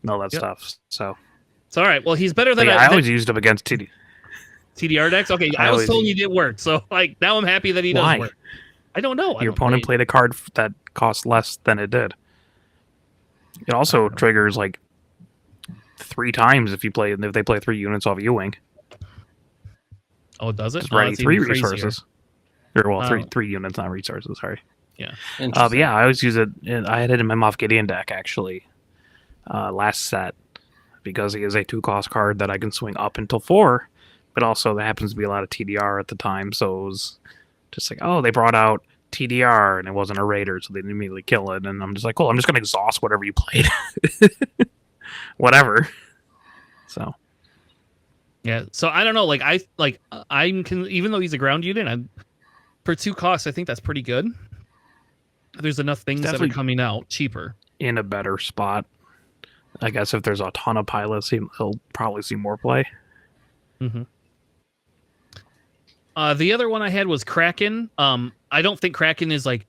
and all that Yep. stuff. So It's all right. Well, he's better than I always used him against TDR decks. Okay, I was told he didn't work, so like now I'm happy that he does work. I don't know. Your opponent played a card that cost less than it did. It also triggers like 3 times if they play 3 units off U-wing. Oh, does it? Just ready 3 resources. Or well, 3 units, not resources. Sorry. Yeah. But yeah, I always use it. I had it in my Moff Gideon deck actually last set because he is a 2-cost card that I can swing up until 4. But also there happens to be a lot of TDR at the time, so it was just like, oh, they brought out TDR and it wasn't a raider, so they didn't immediately kill it. And I'm just like, cool, I'm just gonna exhaust whatever you played. Whatever. So yeah. So I don't know. Like even though he's a ground unit, for 2 costs, I think that's pretty good. There's enough things that are coming out cheaper. In a better spot. I guess if there's a ton of pilots, he'll probably see more play. Mm-hmm. The other one I had was Kraken. I don't think Kraken is like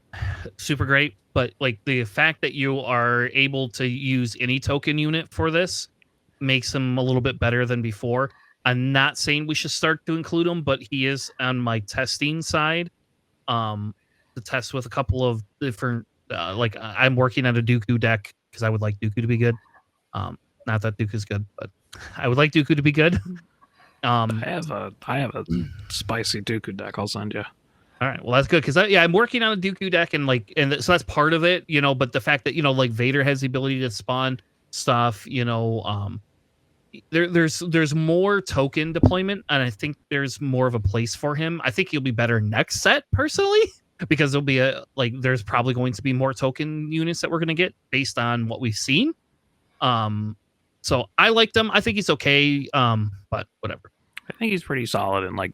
super great, but like the fact that you are able to use any token unit for this makes him a little bit better than before. I'm not saying we should start to include him, but he is on my testing side. To test with a couple of different, like I'm working on a Dooku deck because I would like Dooku to be good. Not that Dooku's good, but I would like Dooku to be good. I have a spicy Dooku deck I'll send you. All right, well that's good because I'm working on a Dooku deck and so that's part of it, But the fact that like Vader has the ability to spawn stuff, there's more token deployment, and I think there's more of a place for him. I think he'll be better next set personally because there'll be there's probably going to be more token units that we're going to get based on what we've seen. So I liked him. I think he's okay. But whatever. I think he's pretty solid and I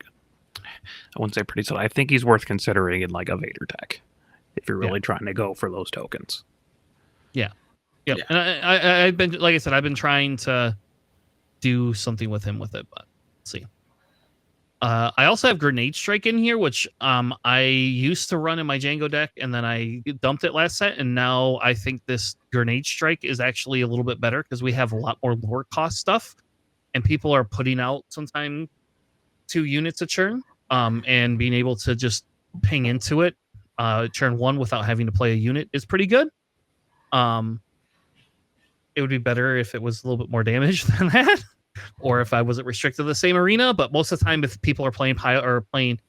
wouldn't say pretty solid. I think he's worth considering in like a Vader deck if you're really trying to go for those tokens. Yeah. Yep. Yeah. And I've been, like I said, I've been trying to do something with him with it, but let's see. I also have Grenade Strike in here, which I used to run in my Django deck, and then I dumped it last set, and now I think this Grenade Strike is actually a little bit better because we have a lot more lower cost stuff, and people are putting out sometimes 2 units a turn, and being able to just ping into it turn 1 without having to play a unit is pretty good. It would be better if it was a little bit more damage than that. Or if I wasn't restricted to the same arena, but most of the time, if people are playing pilot or playing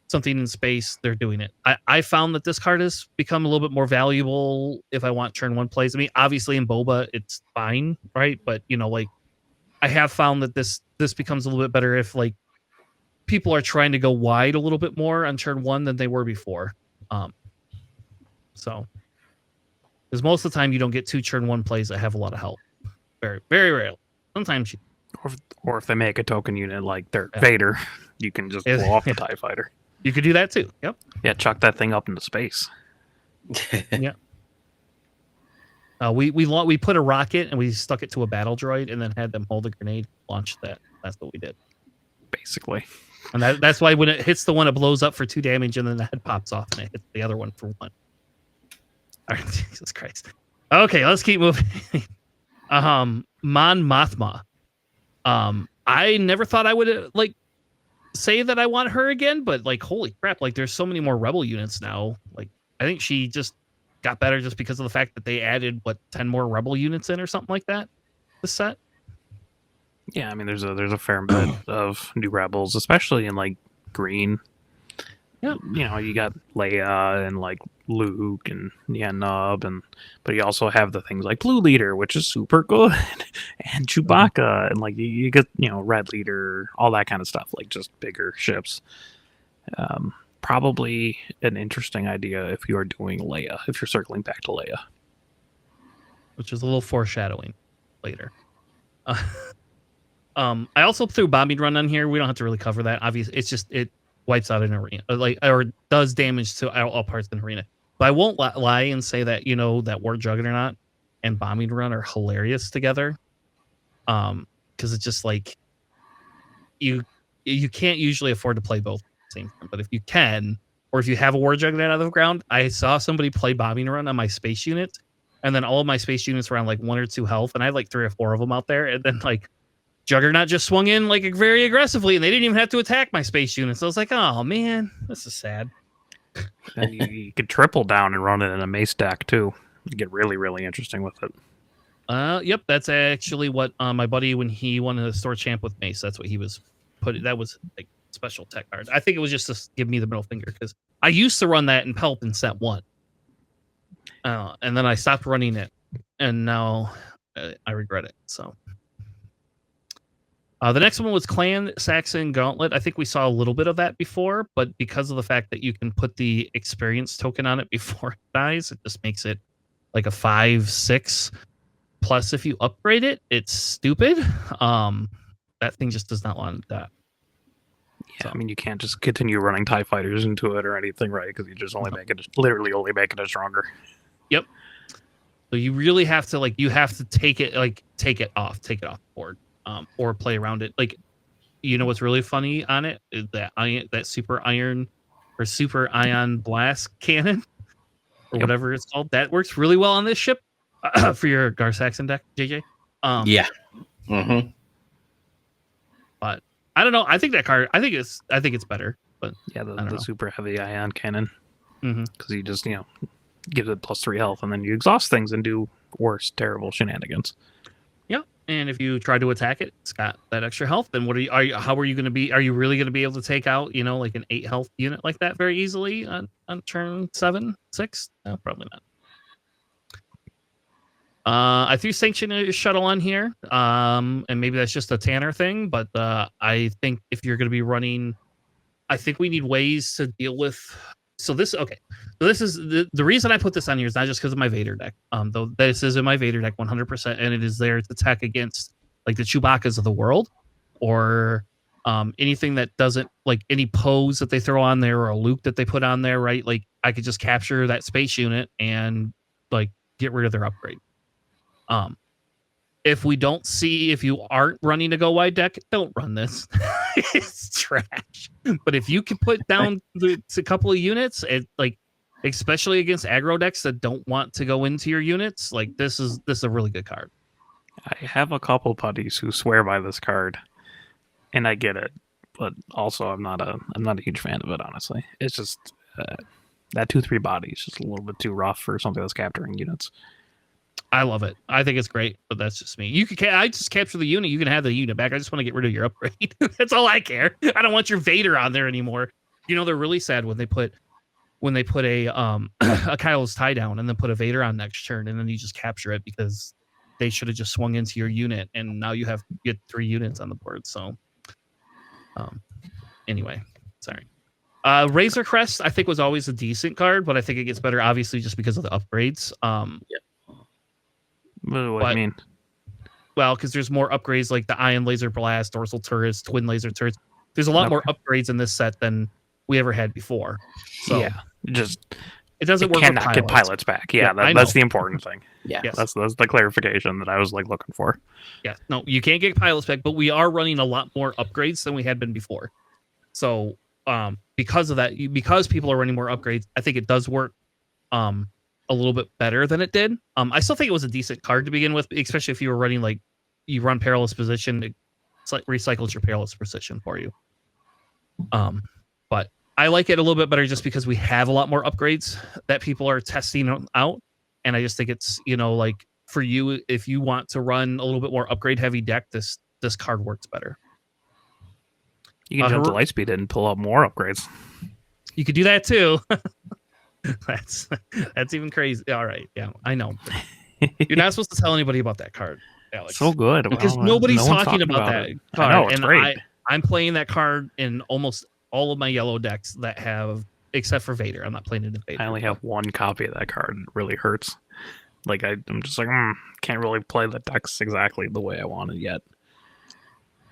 something in space, they're doing it. I found that this card has become a little bit more valuable if I want turn 1 plays. I mean, obviously in Boba, it's fine, right? But I have found that this becomes a little bit better if people are trying to go wide a little bit more on turn 1 than they were before. So, because most of the time you don't get 2 turn 1 plays that have a lot of help. Very, very rarely. Sometimes you. Or if they make a token unit like their Vader, you can just blow off the TIE Fighter. You could do that too. Yep. Yeah, chuck that thing up into space. Yeah. We put a rocket and we stuck it to a battle droid and then had them hold a grenade, launch that. That's what we did. Basically. And that's why when it hits the one, it blows up for 2 damage and then the head pops off and it hits the other one for 1. All right, Jesus Christ. Okay, let's keep moving. Mon Mothma. I never thought I would say that I want her again, but holy crap, there's so many more rebel units now. I think she just got better just because of the fact that they added 10 more rebel units in or something like that this set. Yeah, I mean there's a fair bit of new rebels, especially in green. Yeah, you got Leia and Luke and Nub, but you also have the things like Blue Leader, which is super good, and Chewbacca, and you get Red Leader, all that kind of stuff, just bigger ships. Probably an interesting idea if you are doing Leia, if you're circling back to Leia, which is a little foreshadowing later. I also threw Bombing Run on here. We don't have to really cover that. Obviously, it's just it wipes out an arena, or does damage to all parts of an arena. But I won't lie and say that that War Juggernaut and Bombing Run are hilarious together. Because it's just like you can't usually afford to play both at the same time. But if you can, or if you have a War Juggernaut out of the ground, I saw somebody play Bombing Run on my space unit, and then all of my space units were on like 1 or 2 health, and I had like 3 or 4 of them out there, and then like Juggernaut just swung in like very aggressively, and they didn't even have to attack my space units. So I was like, oh man, this is sad. And you could triple down and run it in a mace deck too. You get really, really interesting with it. Yep, that's actually what my buddy, when he won the store champ with Mace, that's what he was putting. That was like special tech cards. I think it was just to give me the middle finger because I used to run that in Pelp in set 1, and then I stopped running it, and now I regret it. So the next one was Clan Saxon Gauntlet. I think we saw a little bit of that before, but because of the fact that you can put the experience token on it before it dies, it just makes it like a 5/6. Plus, if you upgrade it, it's stupid. That thing just does not want that. Yeah, I mean, you can't just continue running TIE fighters into it or anything, right? Because you just only make it, literally only making it stronger. Yep. So you really have to take it off the board, or play around it. Like, you know what's really funny on it is that super ion blast cannon, or whatever it's called. That works really well on this ship. For your Gar Saxon deck, JJ. Yeah. Mm-hmm. But I don't know. I think that card. I think it's better. But yeah, the super heavy ion cannon. Because you just give it +3 health, and then you exhaust things and do worse, terrible shenanigans. Yeah, and if you try to attack it, it's got that extra health. Then how are you going to be? Are you really going to be able to take out like an 8 health unit like that very easily on turn 7, 6? No, probably not. I threw Sanction Shuttle on here, and maybe that's just a Tanner thing, but I think if you're going to be running, I think we need ways to deal with. So this is the reason I put this on here is not just because of my Vader deck. Though this is in my Vader deck 100%, and it is there to attack against like the Chewbacca's of the world, or anything that doesn't, like any pose that they throw on there or a Luke that they put on there, right? Like I could just capture that space unit and like get rid of their upgrade. If you aren't running a go wide deck, don't run this. It's trash. But if you can put down a couple of units, it like, especially against aggro decks that don't want to go into your units, like this is a really good card. I have a couple putties who swear by this card, and I get it, but also I'm not a huge fan of it. Honestly, it's just that 2/3 body is just a little bit too rough for something that's capturing units. I love it. I think it's great, but that's just me. I just capture the unit. You can have the unit back. I just want to get rid of your upgrade. That's all I care. I don't want your Vader on there anymore. They're really sad when they put a a Kylo's tie down and then put a Vader on next turn, and then you just capture it because they should have just swung into your unit, and now you get 3 units on the board. So, anyway, sorry. Razor Crest I think was always a decent card, but I think it gets better obviously just because of the upgrades. What do you mean? Well, because there's more upgrades like the Ion Laser Blast, Dorsal Turrets, Twin Laser Turrets. There's a lot more upgrades in this set than we ever had before. So yeah, it doesn't work. Cannot get pilots back. Yeah, that's the important thing. Yeah, yes. That's the clarification that I was like looking for. Yeah, no, you can't get pilots back, but we are running a lot more upgrades than we had been before. So because of that, because people are running more upgrades, I think it does work a little bit better than it did. I still think it was a decent card to begin with, especially if you were running like you run Perilous Position, it recycles your Perilous Position for you. But I like it a little bit better just because we have a lot more upgrades that people are testing out, and I just think it's like for you, if you want to run a little bit more upgrade heavy deck, this card works better. You can jump to Lightspeed and pull out more upgrades. You could do that too. That's even crazy. All right, yeah, I know. You're not supposed to tell anybody about that card, Alex. So good because nobody's talking about that card. I know, it's great. I'm playing that card in almost all of my yellow decks that have, except for Vader. I'm not playing it in Vader. I only have 1 copy of that card. It really hurts. Like I'm just like, can't really play the decks exactly the way I want it yet.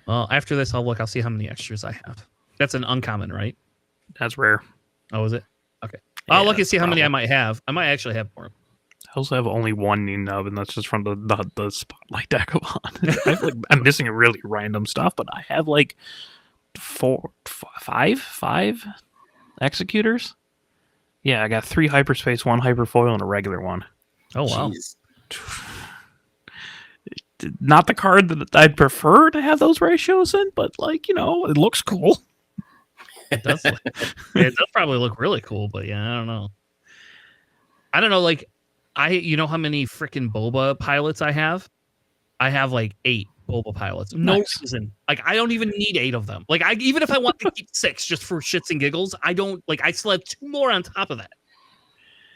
Well, after this, I'll see how many extras I have. That's an uncommon, right? That's rare. Oh, is it? Okay. Yeah, I'll look and see how many I might have. I might actually have more. I also have only one knee nub, and that's just from the spotlight deck of on. I'm missing a really random stuff, but I have like five executors. Yeah, I got 3 hyperspace, 1 hyperfoil, and a regular one. Oh wow. Jeez. Not the card that I'd prefer to have those ratios in, but like, it looks cool. It does. It does probably look really cool, but yeah, I don't know. Like you know how many freaking boba pilots I have? I have like 8 boba pilots. No reason. Like I don't even need 8 of them. Like even if I want to keep 6 just for shits and giggles, I don't like. I still have 2 more on top of that,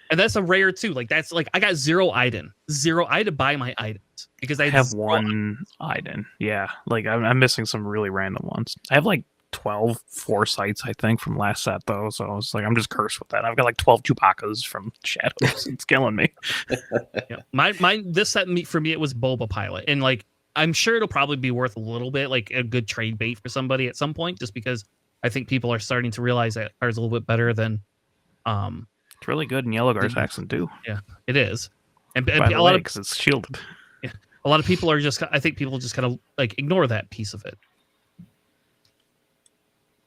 and that's a rare too. Like that's like I got 0 Iden. I had to buy my items because I have 1 Iden. Yeah, like I'm missing some really random ones. I have like 12 foresights, I think, from last set though. So I was like, I'm just cursed with that. I've got like 12 Chewbacca's from Shadows. It's killing me. Yeah, my this set for me it was Boba Pilot, and like I'm sure it'll probably be worth a little bit, like a good trade bait for somebody at some point, just because I think people are starting to realize that card's a little bit better than. It's really good in Yellow Guard accent too. Yeah, it is, and a lot of because it's shielded. Yeah, a lot of people are just. I think people just kind of like ignore that piece of it.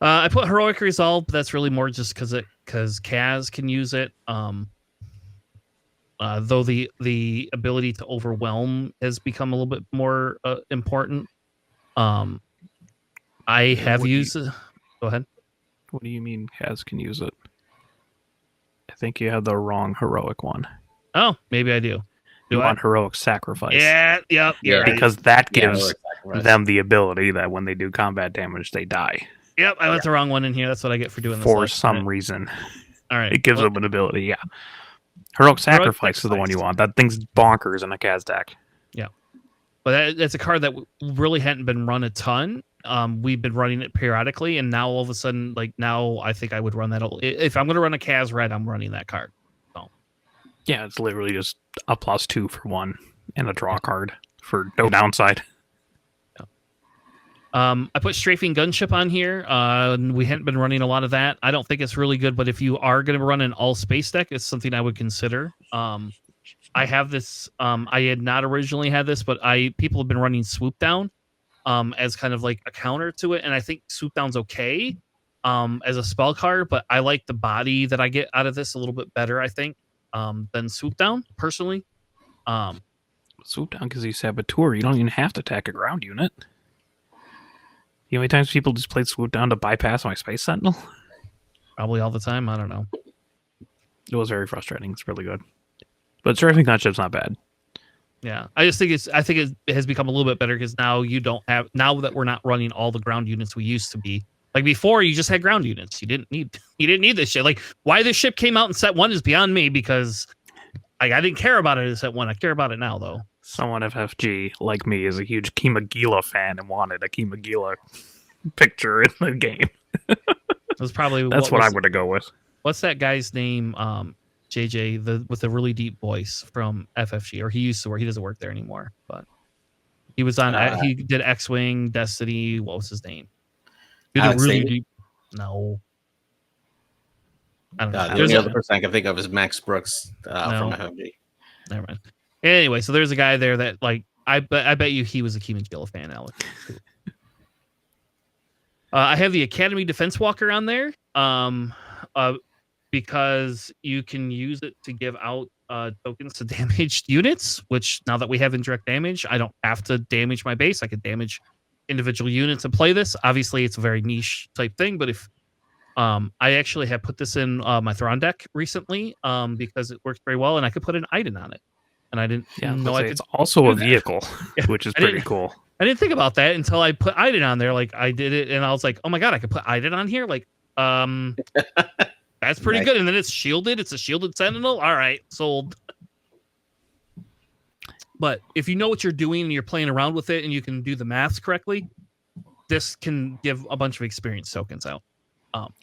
I put Heroic Resolve, but that's really more just because Kaz can use it. Though the ability to overwhelm has become a little bit more important. I have used. Go ahead. What do you mean Kaz can use it? I think you have the wrong heroic one. Oh, maybe I do. You want heroic sacrifice? Yeah, yep. Yeah, because that gives them the ability that when they do combat damage, they die. Yep, I left the wrong one in here. That's what I get for doing this. For some reason. All right. It gives them an ability, yeah. Heroic Sacrifice is the one you want. That thing's bonkers in a Kaz deck. Yeah. But that's a card that really hadn't been run a ton. We've been running it periodically, and now all of a sudden, like now I think I would run that. If I'm going to run a Kaz Red, I'm running that card. So. Yeah, it's literally just a +2 for 1 and a draw card for no downside. I put Strafing Gunship on here. We hadn't been running a lot of that. I don't think it's really good, but if you are going to run an all space deck, it's something I would consider. I have this. I had not originally had this, but people have been running Swoop Down as kind of like a counter to it, and I think Swoop Down's okay as a spell card, but I like the body that I get out of this a little bit better, I think, than Swoop Down personally. Swoop Down gives you Saboteur. You don't even have to attack a ground unit. You know how many times people just played Swoop Down to bypass my Space Sentinel? Probably all the time. I don't know. It was very frustrating. It's really good. But Strafing Gunship's not bad. Yeah. I think it has become a little bit better because now now that we're not running all the ground units we used to be. Like before, you just had ground units. You didn't need this shit. Like why this ship came out in set 1 is beyond me because I didn't care about it in set 1. I care about it now though. Someone FFG, like me, is a huge Kima Gila fan and wanted a Kima Gila picture in the game. That's probably what I'm going to go with. What's that guy's name? JJ, with the really deep voice from FFG, or he used to work. He doesn't work there anymore, but he was on. He did X-Wing, Destiny. What was his name? He did really deep. No, I don't know. The only other person I can think of is Max Brooks from FFG. Never mind. Anyway, so there's a guy there that like I bet you he was a Keenan Gilla fan, Alex. I have the Academy Defense Walker on there because you can use it to give out tokens to damaged units, which now that we have indirect damage, I don't have to damage my base. I could damage individual units and play this. Obviously, it's a very niche type thing, but if I actually have put this in my Thrawn deck recently because it works very well, and I could put an Iden on it. And I didn't know it's also a vehicle, which is pretty cool. I didn't think about that until I put Iden on there. Like I did it, and I was like, "Oh my god, I could put Iden on here!" Like, that's pretty good. And then it's shielded. It's a shielded Sentinel. All right, sold. But if you know what you're doing and you're playing around with it, and you can do the maths correctly, this can give a bunch of experience tokens out.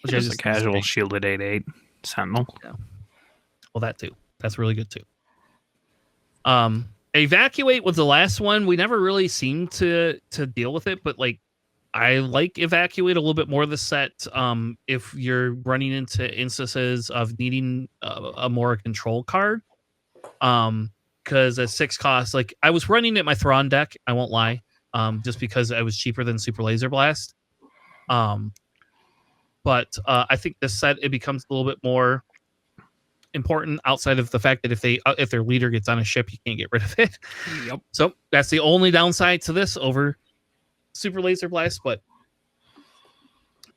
Which is a casual shielded 8/8 Sentinel. Yeah. Well, that too. That's really good too. Evacuate was the last one. We never really seemed to deal with it, but like I like Evacuate a little bit more this set. If you're running into instances of needing a more control card, Because at 6 costs, like I was running it my Thrawn deck, I won't lie. Just because I was cheaper than Super Laser Blast. But I think this set it becomes a little bit more important outside of the fact that if their leader gets on a ship, you can't get rid of it. Yep. So that's the only downside to this over Super Laser Blast. But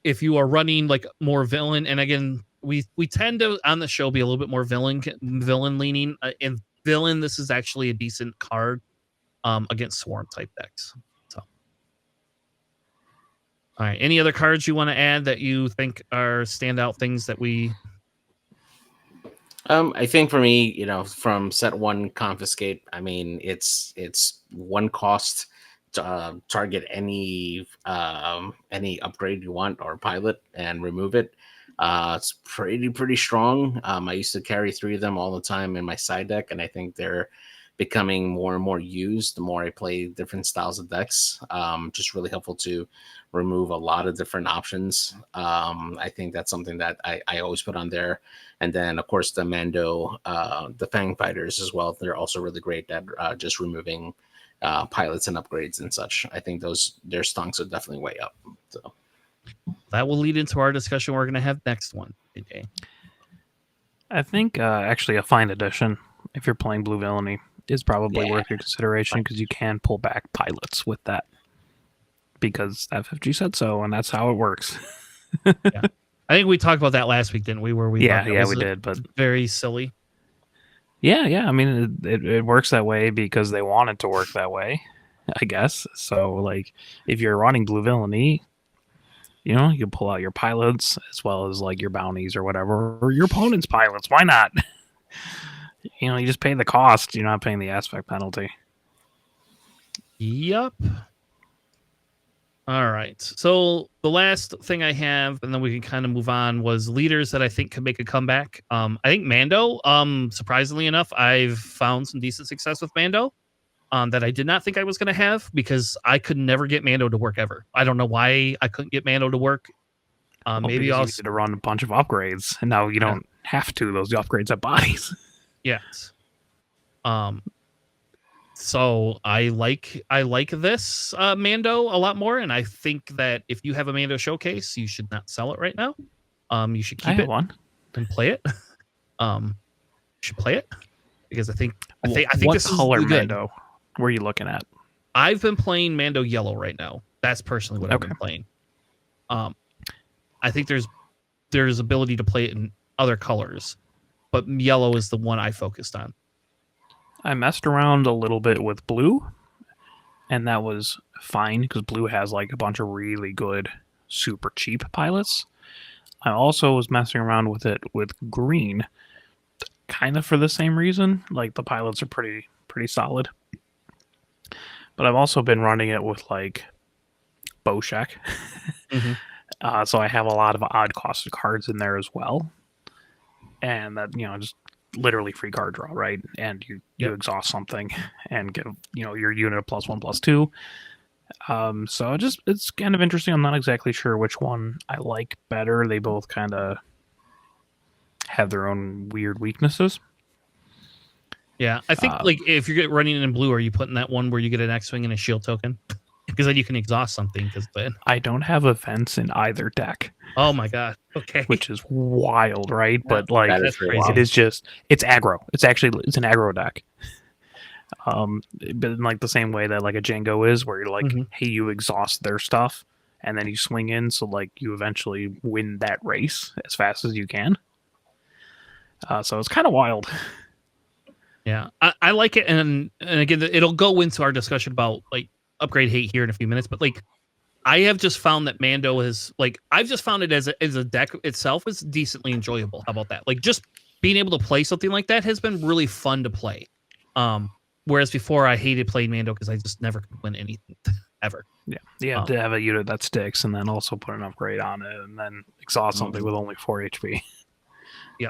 if you are running like more villain, and again, we tend to on the show be a little bit more villain leaning. In villain, this is actually a decent card against swarm type decks. So, all right, any other cards you want to add that you think are standout things that we? I think for me, from set 1 confiscate, I mean, it's 1 cost to target any upgrade you want or pilot and remove it. It's pretty strong. I used to carry 3 of them all the time in my side deck, and I think they're becoming more and more used the more I play different styles of decks. Just really helpful to remove a lot of different options. I think that's something that I always put on there. And then, of course, the Mando, the Fang Fighters as well. They're also really great at just removing pilots and upgrades and such. I think their stonks are definitely way up. So that will lead into our discussion we're going to have next one today. I think actually a fine addition, if you're playing Blue Villainy, is probably worth your consideration because you can pull back pilots with that. Because FFG said so, and that's how it works. Yeah. I think we talked about that last week, didn't we? Where we we did, but very silly. Yeah. I mean, it works that way because they want it to work that way, I guess. So, like, if you're running Blue Villainy, you pull out your pilots as well as like your bounties or whatever, or your opponent's pilots. Why not? You just pay the cost. You're not paying the aspect penalty. Yep. All right. So the last thing I have, and then we can kind of move on, was leaders that I think could make a comeback. I think Mando, surprisingly enough, I've found some decent success with Mando that I did not think I was going to have because I could never get Mando to work ever. I don't know why I couldn't get Mando to work. Maybe I'll need to run a bunch of upgrades, and now you don't have to. Those upgrades have bodies. Yes. So I like this Mando a lot more, and I think that if you have a Mando showcase, you should not sell it right now. You should keep it and play it. You should play it because I think what this color is good. Mando were you looking at? I've been playing Mando yellow right now. That's personally what I've been playing. I think there's ability to play it in other colors, but yellow is the one I focused on. I messed around a little bit with blue, and that was fine because blue has like a bunch of really good, super cheap pilots. I also was messing around with it with green, kind of for the same reason. Like the pilots are pretty solid. But I've also been running it with like Boshek. Mm-hmm. So I have a lot of odd costed cards in there as well. And that, just literally free card draw, right? And you exhaust something and give, your unit a +1/+2. So it's kind of interesting. I'm not exactly sure which one I like better. They both kind of have their own weird weaknesses. Yeah, I think like if you're running in blue, are you putting that one where you get an X-wing and a shield token? Because then you can exhaust something. Because then I don't have events in either deck. Oh my god! Okay, which is wild, right? Yeah, but like that's crazy. It is it's aggro. It's an aggro deck. But in like the same way that like a Django is, where you're like, hey, you exhaust their stuff, and then you swing in, so like you eventually win that race as fast as you can. So it's kind of wild. Yeah, I like it, and again, it'll go into our discussion about like upgrade hate here in a few minutes, but like I have just found that Mando is like I've just found it as a deck itself is decently enjoyable. How about that? Like just being able to play something like that has been really fun to play. Whereas before I hated playing Mando because I just never could win anything ever. Yeah, you have to have a unit that sticks, and then also put an upgrade on it, and then exhaust something with only 4 HP. Yeah.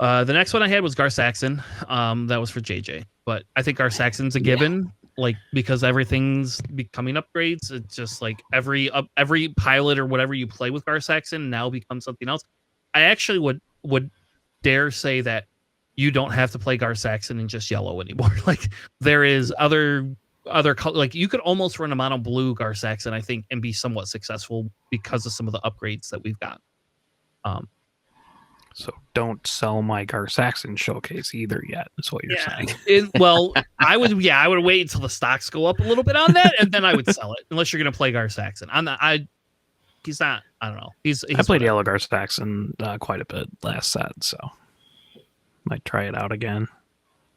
The next one I had was Gar Saxon. That was for JJ, but I think Gar Saxon's a given, like because everything's becoming upgrades. It's just like every pilot or whatever you play with Gar Saxon now becomes something else. I actually would dare say that you don't have to play Gar Saxon in just yellow anymore. Like there is other like you could almost run a mono blue Gar Saxon, I think, and be somewhat successful because of some of the upgrades that we've got. So don't sell my Gar Saxon showcase either yet. Is what you're saying. Well, I would wait until the stocks go up a little bit on that, and then I would sell it. Unless you're going to play Gar Saxon, he's not. I don't know. He's I played yellow Gar Saxon quite a bit last set, so might try it out again.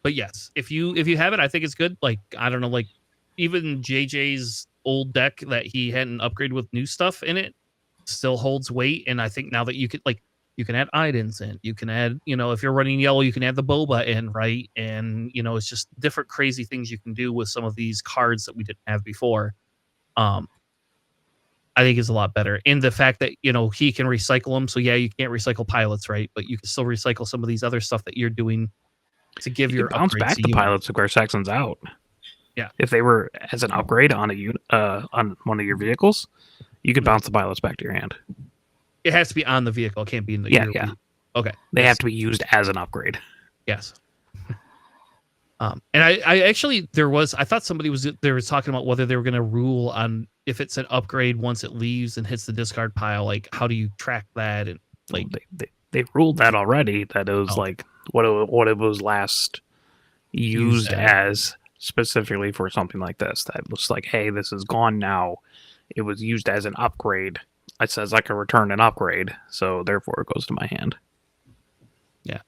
But yes, if you have it, I think it's good. Like I don't know, like even JJ's old deck that he hadn't upgraded with new stuff in it still holds weight, and I think now that you can add Idens in, you can add, if you're running yellow, you can add the Boba in, right? And it's just different crazy things you can do with some of these cards that we didn't have before. I think is a lot better. And the fact that he can recycle them, so yeah, you can't recycle pilots, right? But you can still recycle some of these other stuff that you're doing to give your bounce back the pilots if Gar Saxon's out. Yeah, if they were as an upgrade on a unit on one of your vehicles, you could bounce the pilots back to your hand. It has to be on the vehicle. It can't be in the yeah. Okay. They have to be used as an upgrade. Yes. And I actually I thought somebody was talking about whether they were going to rule on if it's an upgrade once it leaves and hits the discard pile. Like, how do you track that? And like they ruled that already. That it was like what it was last used as specifically for something like this. That looks like, hey, this is gone now. It was used as an upgrade. It says I can return an upgrade, so therefore it goes to my hand. Yeah.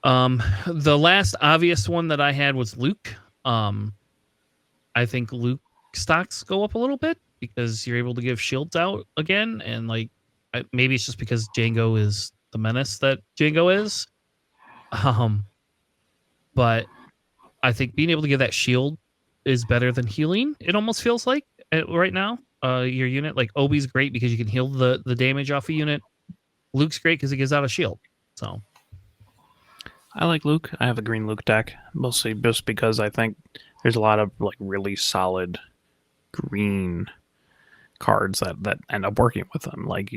The last obvious one that I had was Luke. I think Luke stocks go up a little bit because you're able to give shields out again, and like maybe it's just because Django is the menace that Django is. But I think being able to give that shield is better than healing. It almost feels like right now. Your unit, like Obi's great because you can heal the damage off a unit. Luke's great because it gives out a shield. So I like Luke. I have a green Luke deck, mostly just because I think there's a lot of like really solid green cards that end up working with them. Like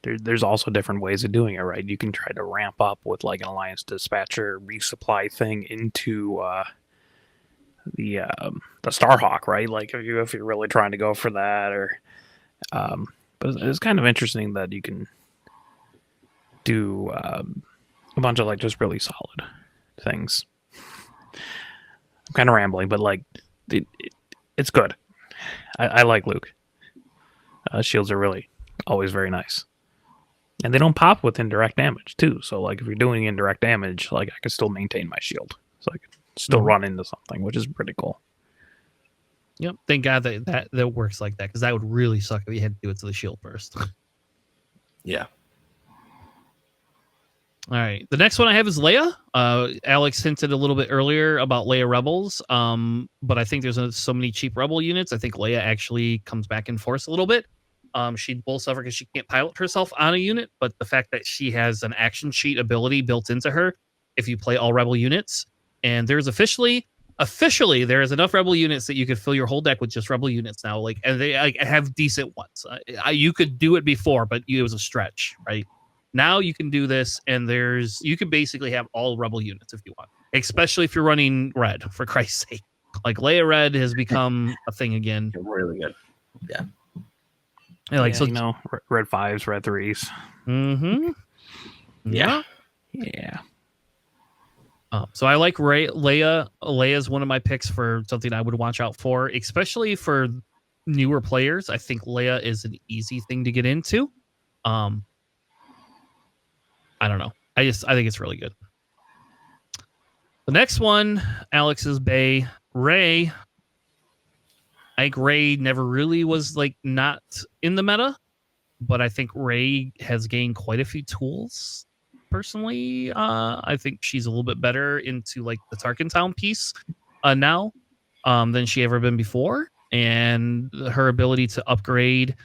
there's also different ways of doing it, right? You can try to ramp up with like an Alliance Dispatcher resupply thing into the Starhawk, right? Like if you're really trying to go for that, or but it's kind of interesting that you can do a bunch of like just really solid things. I'm kind of rambling, but like it's good. I like Luke. Shields are really always very nice, and they don't pop with indirect damage too. So like if you're doing indirect damage, like I can still maintain my shield, so I can still run into something, which is pretty cool. Yep. Thank God that works like that, because that would really suck if you had to do it to the shield first. Yeah. All right. The next one I have is Leia. Alex hinted a little bit earlier about Leia Rebels, but I think there's so many cheap Rebel units. I think Leia actually comes back in force a little bit. She'd both suffer because she can't pilot herself on a unit, but the fact that she has an action sheet ability built into her if you play all Rebel units, and there's officially there is enough Rebel units that you could fill your whole deck with just Rebel units now. Like, and they have decent ones. You could do it before, but it was a stretch, right? Now you can do this, and you can basically have all Rebel units if you want, especially if you're running red, for Christ's sake. Like Leia Red has become a thing again. Really good. Yeah. Like, so red 5s, red 3s. Mm-hmm. Yeah. Yeah. So I like Leia. Leia is one of my picks for something I would watch out for, especially for newer players. I think Leia is an easy thing to get into. I don't know. I think it's really good. The next one, Alex's Bay, Rey. I think Rey never really was like not in the meta, but I think Rey has gained quite a few tools. Personally, I think she's a little bit better into like the Tarkin Town piece now than she ever been before, and her ability to upgrade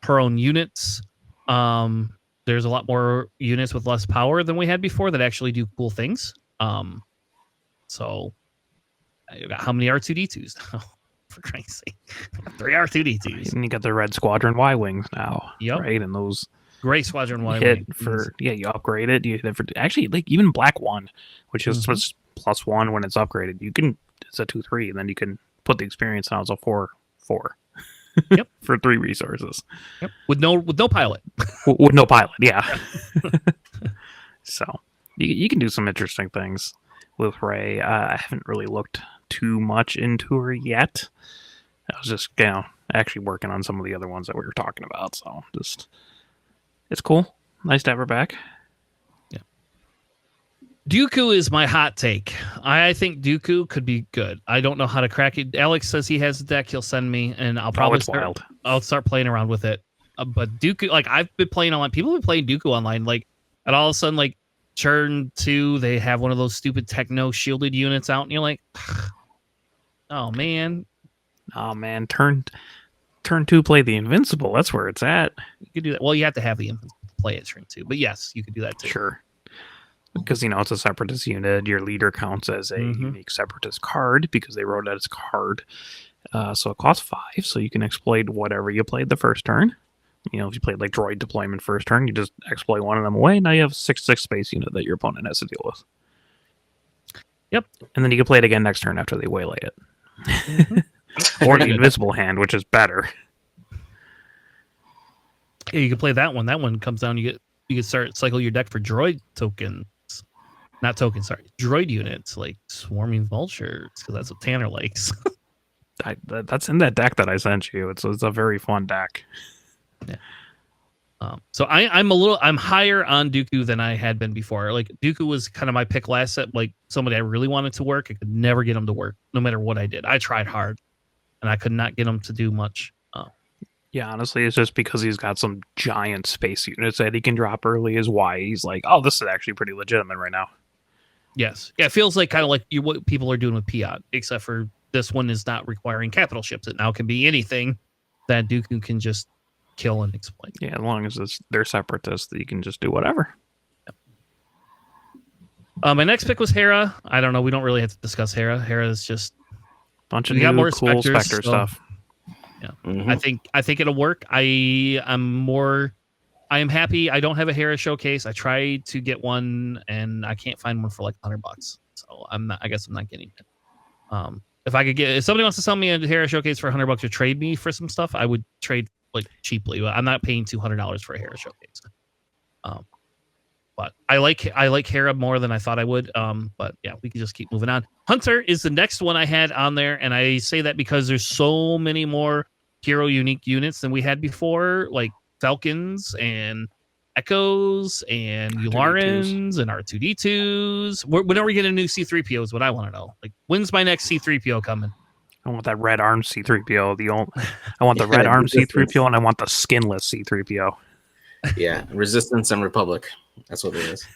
her own units. There's a lot more units with less power than we had before that actually do cool things. So I got how many R2D2s now? For Christ's sake, 3 R2D2s. And you got the Red Squadron Y-Wings now, yep. Right? And those Gray Squadron one. You upgrade it. You hit it for actually like even Black One, which is was +1 when it's upgraded. You can it's a 2/3, and then you can put the experience now as a 4/4. Yep. For 3 resources. Yep. With no pilot. With no pilot, yeah. So you can do some interesting things with Rey. I haven't really looked too much into her yet. I was just actually working on some of the other ones that we were talking about. So just it's cool. Nice to have her back. Yeah. Dooku is my hot take. I think Dooku could be good. I don't know how to crack it. Alex says he has a deck. He'll send me, and I'll probably I'll start playing around with it. But Dooku, like I've been playing online. People have been playing Dooku online. Like, and all of a sudden, like Turn 2, they have one of those stupid techno shielded units out, and you're like, oh man, Turn 2, play the Invincible. That's where it's at. You could do that. Well, you have to have the Invincible to play it Turn 2, but yes, you could do that too. Sure. Because it's a separatist unit, your leader counts as a unique separatist card because they wrote it as a card. So it costs 5, so you can exploit whatever you played the first turn. If you played like droid deployment first turn, you just exploit one of them away. Now you have a 6/6 space unit that your opponent has to deal with. Yep. And then you can play it again next turn after they waylay it. Or the Invisible Hand, which is better. Yeah, you can play that one. That one comes down. You can start cycle your deck for droid tokens. Not tokens, sorry. Droid units like Swarming Vultures, because that's what Tanner likes. That's in that deck that I sent you. It's a very fun deck. Yeah. So I'm higher on Dooku than I had been before. Like Dooku was kind of my pick last set. Like somebody I really wanted to work. I could never get him to work, no matter what I did. I tried hard, and I could not get him to do much. Yeah, honestly, it's just because he's got some giant space units that he can drop early is why he's like, oh, this is actually pretty legitimate right now. Yes. Yeah, it feels like kind of like what people are doing with Piat, except for this one is not requiring capital ships. It now can be anything that Dooku can just kill and exploit. Yeah, as long as they're separatists, you can just do whatever. Yep. My next pick was Hera. I don't know. We don't really have to discuss Hera. Hera is just bunch of new cool Spectre stuff. Yeah, I think it'll work. I am happy. I don't have a Hera showcase. I tried to get one, and I can't find one for like $100. So I guess I'm not getting it. If somebody wants to sell me a Hera showcase for $100 or trade me for some stuff, I would trade like cheaply. But I'm not paying $200 for a Hera showcase. But I like Hera more than I thought I would. But yeah, we can just keep moving on. Hunter is the next one I had on there, and I say that because there's so many more hero unique units than we had before, like Falcons and Echoes and Ularans and R2D2s. When are we getting a new C3PO is what I want to know. Like, when's my next C3PO coming? I want that red armed C3PO. I want the red armed C3PO, and I want the skinless C3PO. Yeah, Resistance and Republic. That's what it is.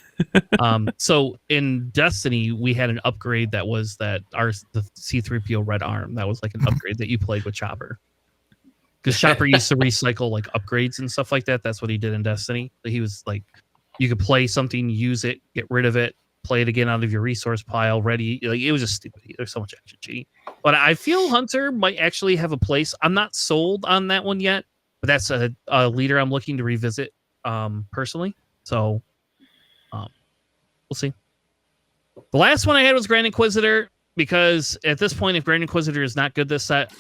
So in Destiny, we had an upgrade that was the C3PO red arm. That was like an upgrade that you played with Chopper. Because Chopper used to recycle like upgrades and stuff like that. That's what he did in Destiny. He was like, you could play something, use it, get rid of it, play it again out of your resource pile, ready. Like, it was just stupid. There's so much action cheating. But I feel Hunter might actually have a place. I'm not sold on that one yet, but that's a leader I'm looking to revisit personally. So we'll see. The last one I had was Grand Inquisitor, because at this point, if Grand Inquisitor is not good this set,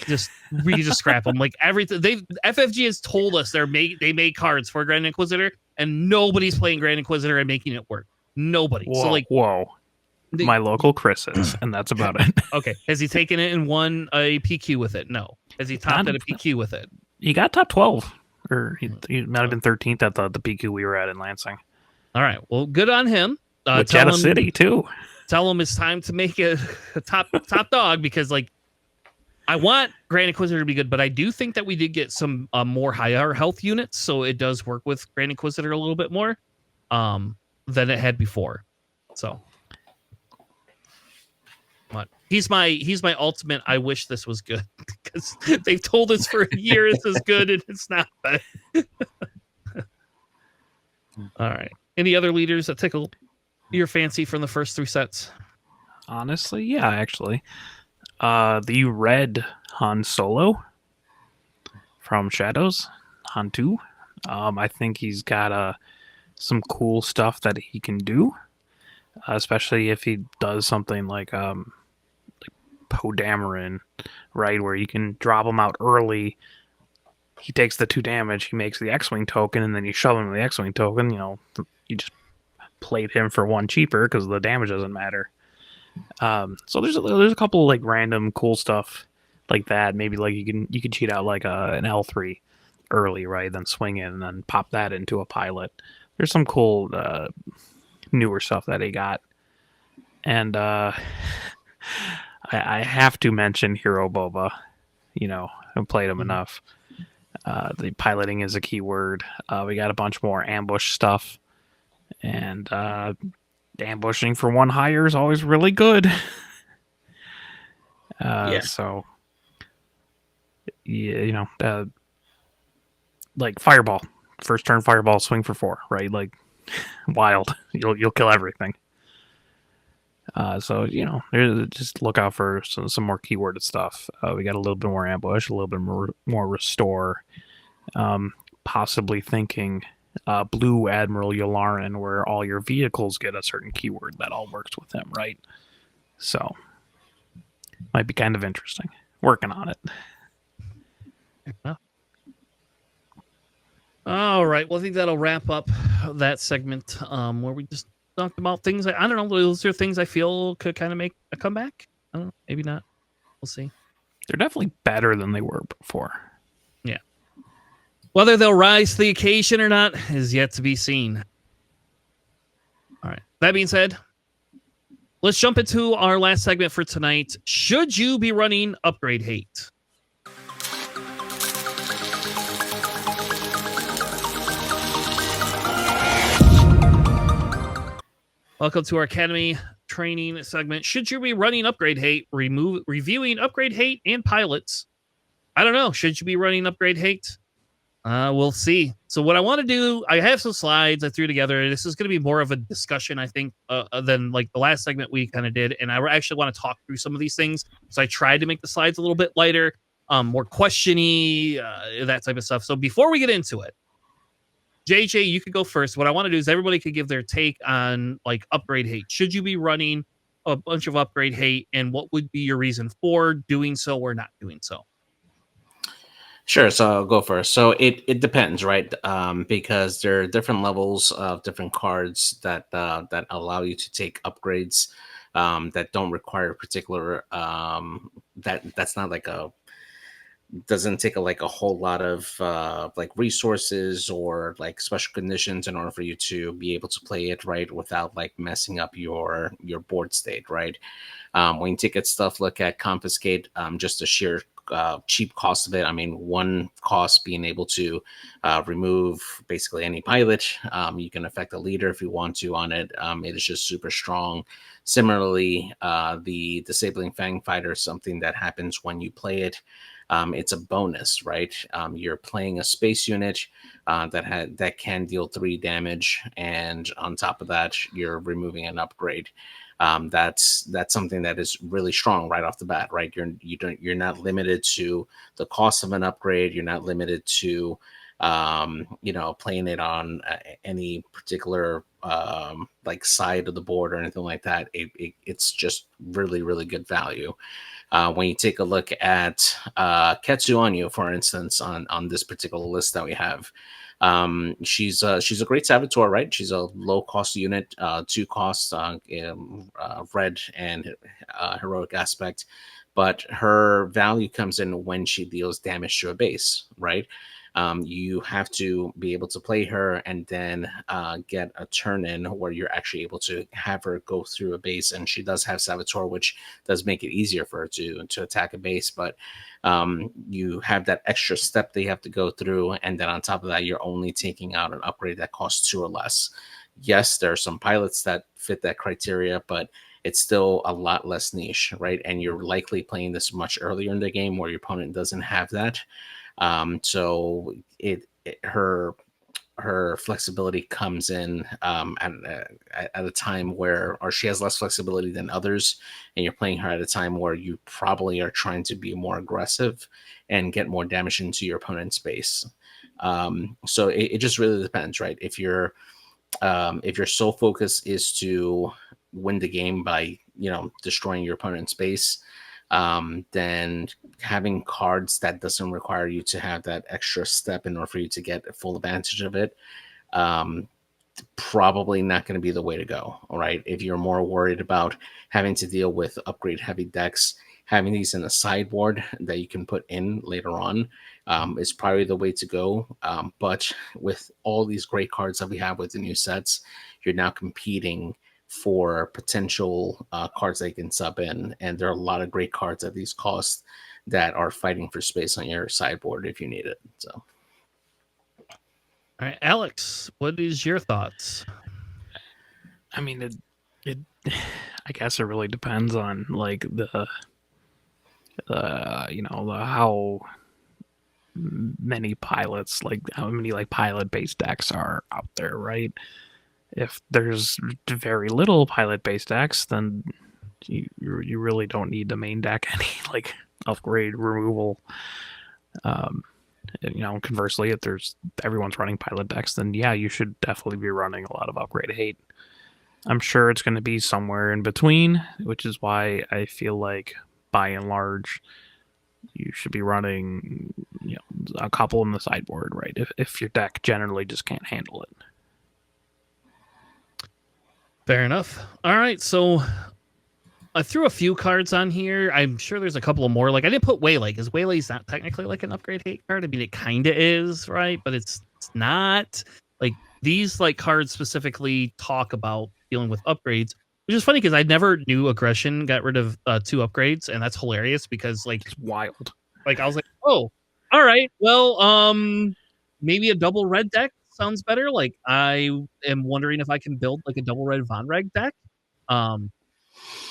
we can just scrap them. Like everything, FFG has told us they made cards for Grand Inquisitor, and nobody's playing Grand Inquisitor and making it work. Nobody. Whoa. My local Chris is, and that's about it. Okay. Has he taken it and won a PQ with it? No. Has he topped at a PQ with it? He got top 12, or he might have been 13th at the PQ we were at in Lansing. All right. Well, good on him. With Jeddah City too. Tell him it's time to make a top dog, because like I want Grand Inquisitor to be good, but I do think that we did get some more higher health units, so it does work with Grand Inquisitor a little bit more than it had before. So, but he's my ultimate. I wish this was good, because they've told us for a year this is good and it's not. All right. Any other leaders that tickle your fancy from the first 3 sets? Honestly, yeah, actually. The red Han Solo from Shadows, Han 2. I think he's got some cool stuff that he can do, especially if he does something like Podamarin, right, where you can drop him out early. He takes the 2 damage, he makes the X-Wing token, and then you shove him the X-Wing token. You just played him for 1 cheaper because the damage doesn't matter. So there's a couple like random cool stuff like that. Maybe like you can cheat out like an L3 early, right? Then swing in and then pop that into a pilot. There's some cool newer stuff that he got, and I have to mention Hero Boba. I've played him enough. The piloting is a key word. We got a bunch more ambush stuff, and ambushing for 1 higher is always really good. Yeah. So, yeah, like Fireball, first turn Fireball, swing for 4, right? Like wild, you'll kill everything. So just look out for some more keyworded stuff. We got a little bit more ambush, a little bit more restore. Possibly thinking Blue Admiral Yularen, where all your vehicles get a certain keyword that all works with him, right? So might be kind of interesting. Working on it. All right. Well, I think that'll wrap up that segment where we just talked about things. I don't know. Those are things I feel could kind of make a comeback. I don't know. Maybe not. We'll see. They're definitely better than they were before. Yeah. Whether they'll rise to the occasion or not is yet to be seen. All right. That being said, let's jump into our last segment for tonight. Should you be running upgrade hate? Welcome to our Academy training segment. Should you be running upgrade hate, reviewing upgrade hate and pilots? I don't know. Should you be running upgrade hate? We'll see. So what I want to do, I have some slides I threw together. This is going to be more of a discussion, I think, than like the last segment we kind of did. And I actually want to talk through some of these things. So I tried to make the slides a little bit lighter, more questiony, that type of stuff. So before we get into it, JJ, you could go first. What I want to do is everybody could give their take on like upgrade hate. Should you be running a bunch of upgrade hate, and what would be your reason for doing so or not doing so? Sure. So I'll go first. So it depends, right? Because there are different levels of different cards that allow you to take upgrades that don't require particular that's not like a doesn't take like a whole lot of like resources or like special conditions in order for you to be able to play it right without like messing up your board state, right? When you take a stuff look at confiscate, just the sheer cheap cost of it. I mean, 1 cost being able to remove basically any pilot. You can affect a leader if you want to on it. It is just super strong. Similarly, the disabling fang fighter is something that happens when you play it. It's a bonus, right? You're playing a space unit that can deal 3 damage, and on top of that, you're removing an upgrade. That's something that is really strong right off the bat, right? You're not limited to the cost of an upgrade. You're not limited to playing it on any particular like side of the board or anything like that. It's just really, really good value. When you take a look at Ketsu Onyu, for instance, on this particular list that we have, she's a great saboteur, right? She's a low cost unit, 2 costs, red and heroic aspect, but her value comes in when she deals damage to a base, right? You have to be able to play her and then get a turn in where you're actually able to have her go through a base. And she does have Saboteur, which does make it easier for her to attack a base. But you have that extra step that you have to go through. And then on top of that, you're only taking out an upgrade that costs 2 or less. Yes, there are some pilots that fit that criteria, but it's still a lot less niche, right? And you're likely playing this much earlier in the game where your opponent doesn't have that. So her flexibility comes in at a time where, or she has less flexibility than others, and you're playing her at a time where you probably are trying to be more aggressive and get more damage into your opponent's base. So it just really depends, right? If your sole focus is to win the game by destroying your opponent's base, then having cards that doesn't require you to have that extra step in order for you to get full advantage of it, um, probably not going to be the way to go. All right. If you're more worried about having to deal with upgrade heavy decks, having these in a sideboard that you can put in later on is probably the way to go. But with all these great cards that we have with the new sets, you're now competing for potential cards that you can sub in. And there are a lot of great cards at these costs that are fighting for space on your sideboard if you need it. So. All right, Alex, what is your thoughts? I mean, it I guess it really depends on like the how many pilots, like how many like pilot based decks are out there, right? If there's very little pilot based decks, then you really don't need the main deck any like upgrade removal. Conversely, if everyone's running pilot decks, then yeah, you should definitely be running a lot of upgrade hate. I'm sure it's going to be somewhere in between, which is why I feel like by and large you should be running a couple in the sideboard, right? If your deck generally just can't handle it. Fair enough. All right, so I threw a few cards on here. I'm sure there's a couple more. Like I didn't put Waylay because Waylay's not technically like an upgrade hate card. I mean, it kind of is, right? But it's not. Like these like cards specifically talk about dealing with upgrades, which is funny because I never knew aggression got rid of 2 upgrades, and that's hilarious because like It's wild. Like I was like, oh, all right, well, maybe a double red deck sounds better. Like I am wondering if I can build like a double red Von Reg deck,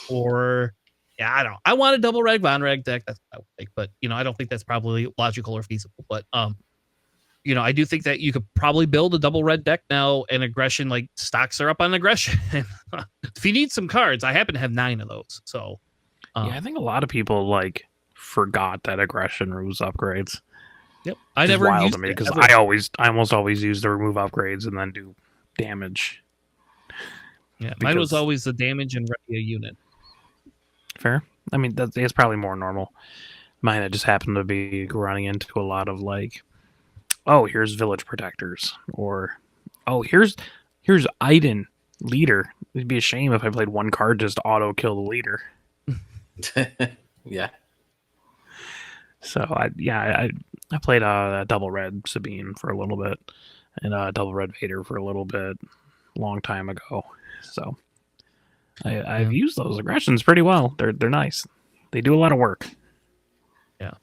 or yeah, I don't know. I want a double red Von Reg deck. That's what I would think, but I don't think that's probably logical or feasible. But I do think that you could probably build a double red deck now, and aggression like stocks are up on aggression. If you need some cards, I happen to have 9 of those. So yeah, I think a lot of people like forgot that aggression removes upgrades. Yep, I never wild to me because I almost always use the remove upgrades and then do damage. Yeah, mine was always the damage and ready a unit. Fair. I mean, that's probably more normal. Mine, I just happened to be running into a lot of like, oh, here's village protectors, or oh, here's Iden leader. It'd be a shame if I played one card just auto kill the leader. Yeah. So I played a double red Sabine for a little bit and a double red Vader for a little bit, long time ago. So I've used those aggressions pretty well. They're nice. They do a lot of work. Yeah.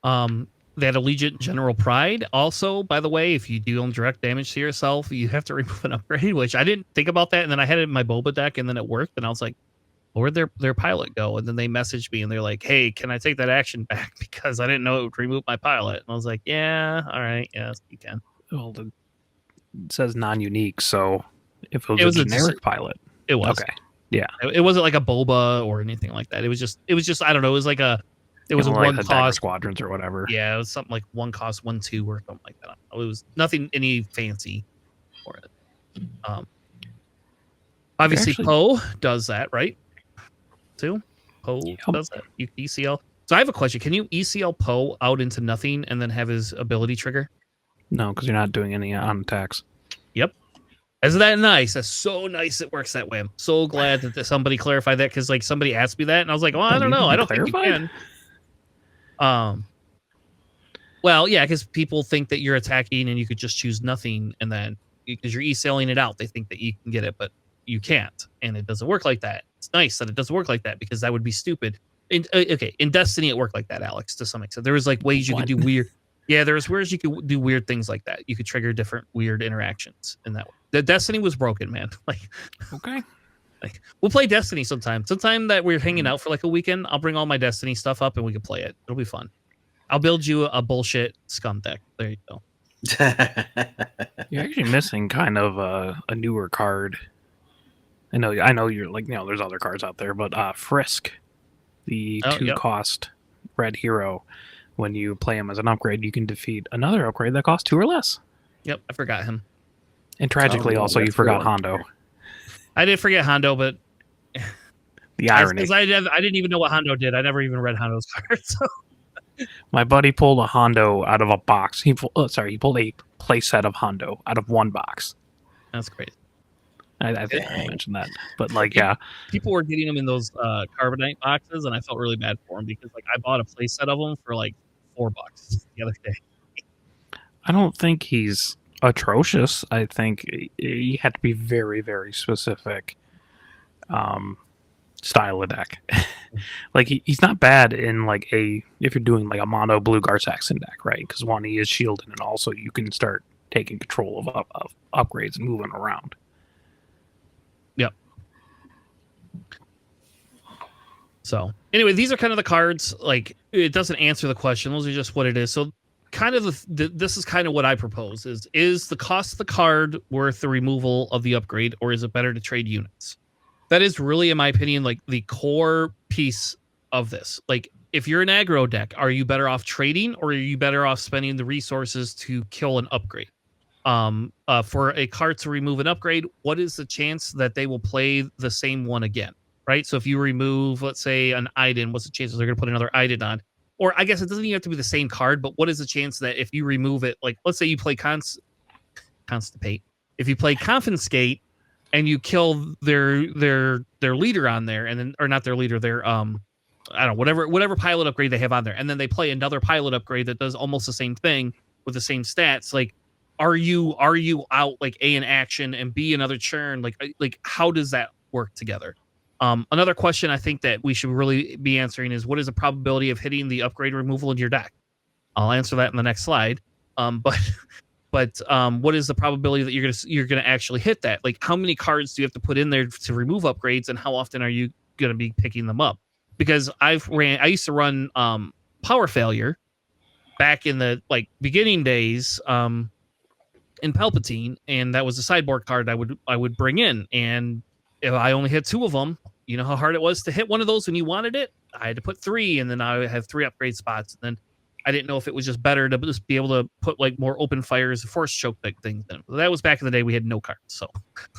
That Allegiant General Pride. Also, by the way, if you deal direct damage to yourself, you have to remove an upgrade, which I didn't think about that. And then I had it in my Boba deck, and then it worked. And I was like, where'd their pilot go? And then they messaged me, and they're like, hey, can I take that action back? Because I didn't know it would remove my pilot. And I was like, yeah, all right. Yes, you can. Well, it says non-unique, so if it was a generic pilot. It was. Okay. Yeah. It wasn't like a Boba or anything like that. It was just I don't know. It was like it was a like one cost squadrons or whatever. Yeah, it was something like 1 cost 1/2 or something like that. It was nothing any fancy for it. Obviously Poe does that, right? Too. Poe does that. You ECL. So I have a question. Can you ECL Poe out into nothing and then have his ability trigger? No, because you're not doing any on attacks. Yep. Isn't that nice? That's so nice it works that way. I'm so glad that somebody clarified that, because like somebody asked me that and I was like, well, I don't know. I don't think you can. Well, yeah, because people think that you're attacking and you could just choose nothing, and then because you're e-selling it out, they think that you can get it, but you can't, and it doesn't work like that. It's nice that it doesn't work like that, because that would be stupid. In Destiny, it worked like that, Alex, to some extent. There was like ways you could do weird. Yeah, there was ways you could do weird things like that. You could trigger different weird interactions in that way. The Destiny was broken, man. Like, okay. Like, we'll play Destiny sometime. Sometime that we're hanging out for like a weekend, I'll bring all my Destiny stuff up and we can play it. It'll be fun. I'll build you a bullshit scum deck. There you go. You're actually missing kind of a newer card. I know you're like, there's other cards out there, but Frisk, the 2 cost red hero, when you play him as an upgrade, you can defeat another upgrade that costs 2 or less. Yep, I forgot him. And tragically, Oh, also, you that's forgot the one. Hondo. I did forget Hondo, but The irony. because I didn't even know what Hondo did. I never even read Hondo's cards. So. My buddy pulled a Hondo out of a box. He pulled a playset of Hondo out of one box. That's great. I think I mentioned that, but like, yeah, People were getting them in those carbonite boxes, and I felt really bad for them because like I bought a playset of them for like $4 the other day. I don't think he's atrocious. I think he had to be very, very specific style of deck. Like he's not bad in like if you're doing like a mono blue Gar Saxon deck, right? Because one, he is shielded, and also you can start taking control of upgrades and moving around. Yep. So anyway, these are kind of the cards. Like it doesn't answer the question. Those are just what it is. So kind of this is kind of what I propose is the cost of the card worth the removal of the upgrade, or is it better to trade units? That is really, in my opinion, like the core piece of this. Like if you're an aggro deck, are you better off trading, or are you better off spending the resources to kill an upgrade? For a card to remove an upgrade, what is the chance that they will play the same one again? Right. So if you remove, let's say, an Iden, what's the chances they're going to put another Iden on? Or I guess it doesn't even have to be the same card, but what is the chance that if you remove it, like let's say you play Constipate, if you play Confiscate and you kill their leader on there, and then, or not their leader, their I don't know, whatever pilot upgrade they have on there, and then they play another pilot upgrade that does almost the same thing with the same stats, like are you out like A, in action, and B, another churn? Like how does that work together? Another question I think that we should really be answering is, what is the probability of hitting the upgrade removal in your deck? I'll answer that in the next slide. But what is the probability that you're gonna actually hit that? Like how many cards do you have to put in there to remove upgrades, and how often are you gonna be picking them up? Because I used to run Power Failure back in the like beginning days in Palpatine, and that was a sideboard card I would bring in, and if I only had 2 of them, you know how hard it was to hit one of those when you wanted it. I had to put 3, and then I have 3 upgrade spots, and then I didn't know if it was just better to just be able to put like more open fires, force choke like things in. That was back in the day we had no cards, so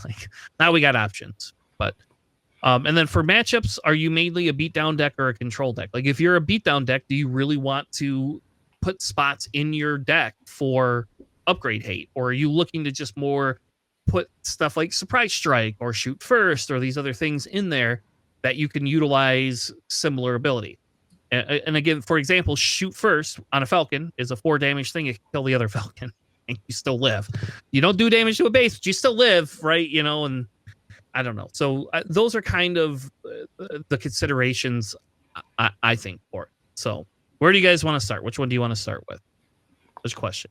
like now we got options. But and then for matchups, are you mainly a beatdown deck or a control deck? Like if you're a beatdown deck, do you really want to put spots in your deck for upgrade hate, or are you looking to just more put stuff like Surprise Strike or Shoot First or these other things in there that you can utilize similar ability? And again, for example, Shoot First on a Falcon is a 4 damage thing. You can kill the other Falcon and you still live. You don't do damage to a base, but you still live, right? You know, and I don't know. So those are kind of the considerations I think for it. So where do you guys want to start? Which one do you want to start with? Which question?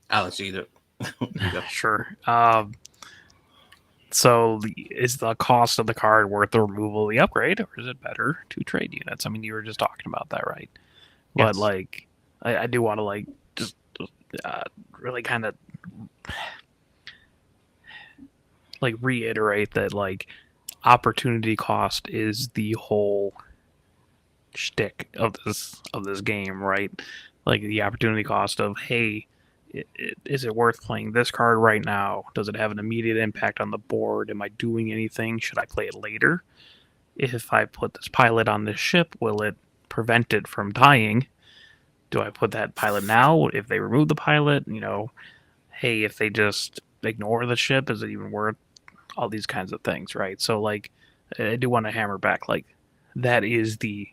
Alex, you go. Sure. So is the cost of the card worth the removal of the upgrade, or is it better to trade units? I mean, you were just talking about that, right? But Yes. like, I do want to like just really kind of like reiterate that like opportunity cost is the whole shtick of this game, right? Like the opportunity cost of, hey, is it worth playing this card right now? Does it have an immediate impact on the board? Am I doing anything? Should I play it later? If I put this pilot on this ship, will it prevent it from dying? Do I put that pilot now? If they remove the pilot, you know, hey, if they just ignore the ship, is it even worth all these kinds of things, right? So, like, I do want to hammer back, like, that is the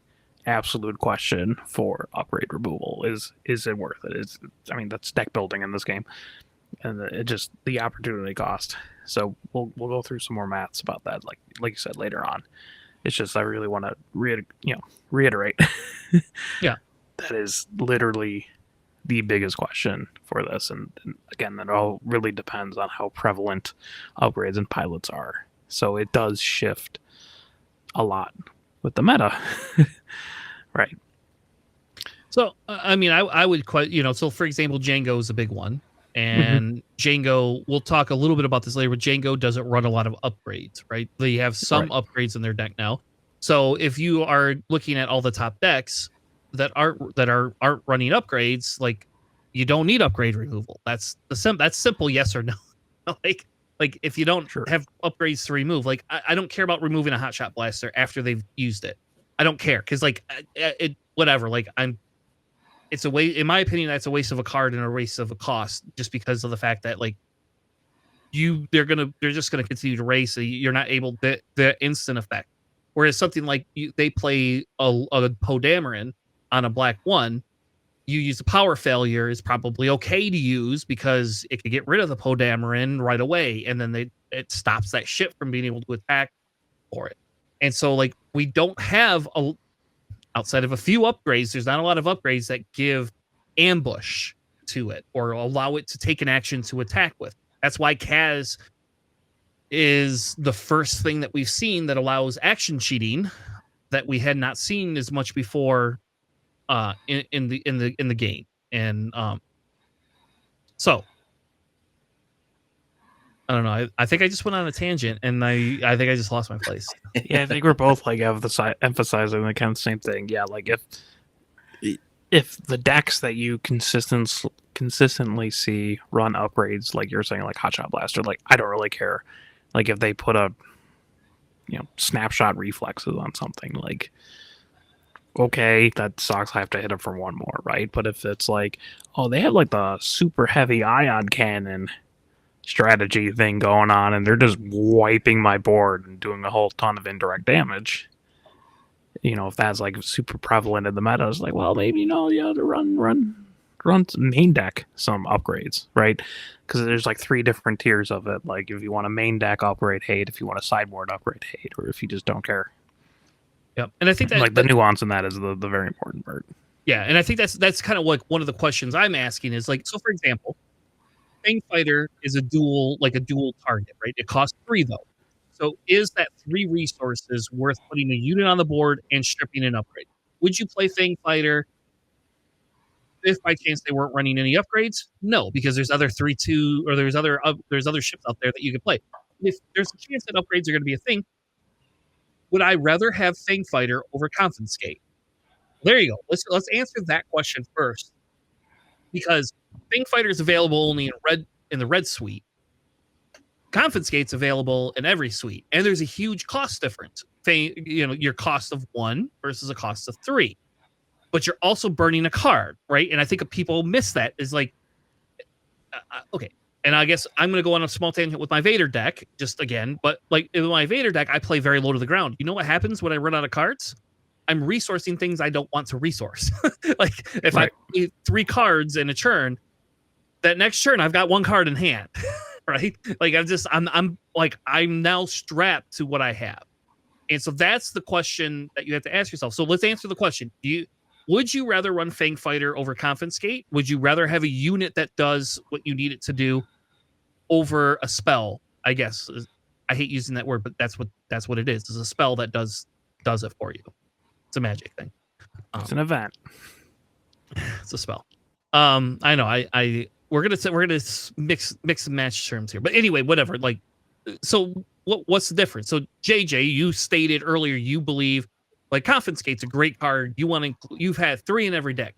absolute question for upgrade removal. Is it worth it? I mean, that's deck building in this game, and it just the opportunity cost. So we'll go through some more maths about that, like you said, later on. It's just I really want to reiterate. Yeah, that is literally the biggest question for this, and again, that all really depends on how prevalent upgrades and pilots are. So it does shift a lot with the meta. Right. So, I mean, I would quite, so for example, Django is a big one. And Django, we'll talk a little bit about this later, but Django doesn't run a lot of upgrades, right? They have some upgrades in their deck now. So if you are looking at all the top decks that aren't running upgrades, like you don't need upgrade removal. That's that's simple yes or no. like if you don't Sure. have upgrades to remove, like I don't care about removing a hotshot blaster after they've used it. I don't care because like it whatever. Like it's a way in my opinion that's a waste of a card and a waste of a cost just because of the fact that like they're just gonna continue to race. So you're not able the instant effect. Whereas something like they play a Podamarin on a black one, you use a power failure is probably okay to use because it could get rid of the Podamarin right away, and then it stops that ship from being able to attack for it. And so like we don't have outside of a few upgrades, there's not a lot of upgrades that give ambush to it or allow it to take an action to attack with. That's why Kaz is the first thing that we've seen that allows action cheating that we had not seen as much before in the game. And so I don't know. I think I just went on a tangent and I think I just lost my place. Yeah, I think we're both like emphasizing the kind of same thing. Yeah, like if the decks that you consistently see run upgrades, like you're saying, like Hotshot Blaster, like I don't really care. Like if they put a snapshot reflexes on something, like okay, that sucks. I have to hit it for one more, right? But if it's like, oh, they have like the super heavy ion cannon strategy thing going on, and they're just wiping my board and doing a whole ton of indirect damage. If that's like super prevalent in the meta, it's like, well, maybe you have to run main deck some upgrades, right? Because there's like 3 different tiers of it. Like if you want a main deck upgrade hate, if you want a sideboard upgrade hate, or if you just don't care. Yep, and I think that like the nuance in that is the very important part. Yeah, and I think that's kind of like one of the questions I'm asking is like, so for example, Fang Fighter is a dual target, right? It costs 3 though. So is that 3 resources worth putting a unit on the board and stripping an upgrade? Would you play Fang Fighter if by chance they weren't running any upgrades? No, because there's other 3/2 or there's other ships out there that you could play. If there's a chance that upgrades are going to be a thing, would I rather have Fang Fighter over Confiscate? There you go. Let's answer that question first, because Fang Fighter is available only in the red suite. Confiscate's available in every suite, and there's a huge cost difference. Your cost of 1 versus a cost of 3, but you're also burning a card, right? And I think people miss that. Is like, okay. And I guess I'm going to go on a small tangent with my Vader deck, just again. But like in my Vader deck, I play very low to the ground. You know what happens when I run out of cards? I'm resourcing things I don't want to resource. Like if I play 3 cards in a turn, that next turn I've got 1 card in hand, right? Like I'm now strapped to what I have. And so that's the question that you have to ask yourself. So let's answer the question. Would you rather run Fang Fighter over Confiscate? Would you rather have a unit that does what you need it to do over a spell? I guess I hate using that word, but that's what it is. It's a spell that does it for you. It's a magic thing. It's an event. It's a spell. I know. We're gonna mix and match terms here, but anyway, whatever. Like, so what's the difference? So JJ, you stated earlier you believe like Confiscate's a great card. You've had 3 in every deck.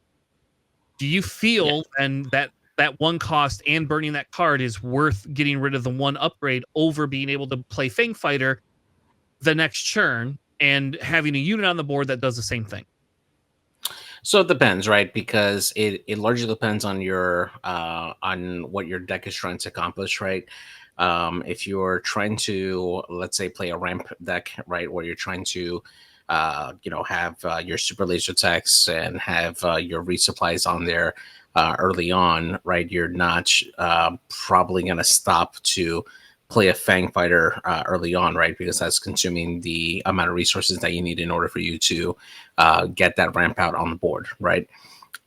Do you feel and that 1 cost and burning that card is worth getting rid of the 1 upgrade over being able to play Fang Fighter the next turn and having a unit on the board that does the same thing? So it depends, right? Because it largely depends on your on what your deck is trying to accomplish, right? If you're trying to, let's say, play a ramp deck, right, where you're trying to have your super laser attacks and have your resupplies on there early on, right? You're not probably going to stop to play a Fang Fighter early on, right? Because that's consuming the amount of resources that you need in order for you to get that ramp out on the board, right?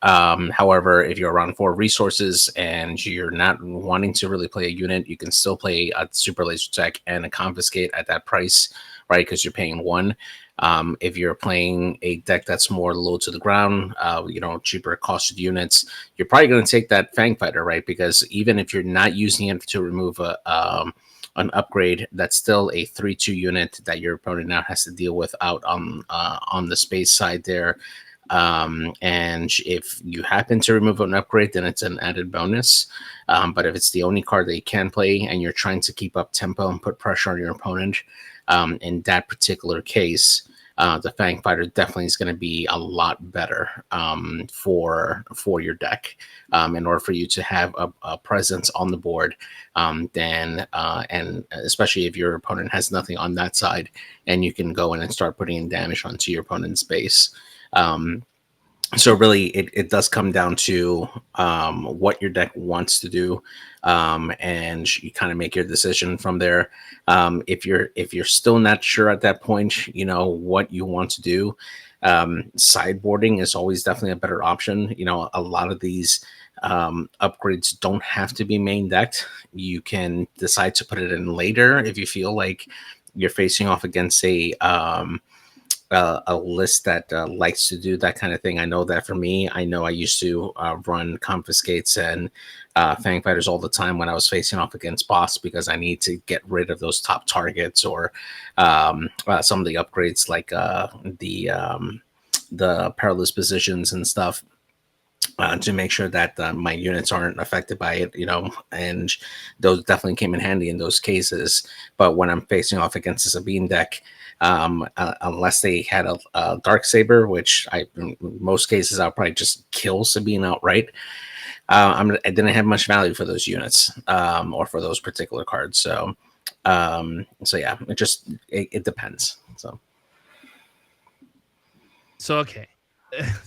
However, if you're around 4 resources and you're not wanting to really play a unit, you can still play a super laser tech and a Confiscate at that price, right? Because you're paying 1. If you're playing a deck that's more low to the ground, cheaper costed units, you're probably going to take that Fang Fighter, right? Because even if you're not using it to remove a an upgrade, that's still a 3/2 unit that your opponent now has to deal with out on the space side there. And if you happen to remove an upgrade, then it's an added bonus. But if it's the only card that you can play and you're trying to keep up tempo and put pressure on your opponent, in that particular case, the Fang Fighter definitely is going to be a lot better for your deck. In order for you to have a presence on the board, then and especially if your opponent has nothing on that side, and you can go in and start putting in damage onto your opponent's base. So really, it does come down to what your deck wants to do, and you kind of make your decision from there. If you're still not sure at that point, you know what you want to do. Sideboarding is always definitely a better option. You know, a lot of these upgrades don't have to be main decked. You can decide to put it in later if you feel like you're facing off against a list that likes to do that kind of thing. I know that for me, I know I used to run confiscates and Fang Fighters all the time when I was facing off against boss, because I need to get rid of those top targets, or some of the upgrades like the perilous positions and stuff. To make sure that my units aren't affected by it, you know, and those definitely came in handy in those cases. But when I'm facing off against a Sabine deck, unless they had a Dark Saber, which in most cases I'll probably just kill Sabine outright, I didn't have much value for those units or for those particular cards. So yeah, it depends. So okay.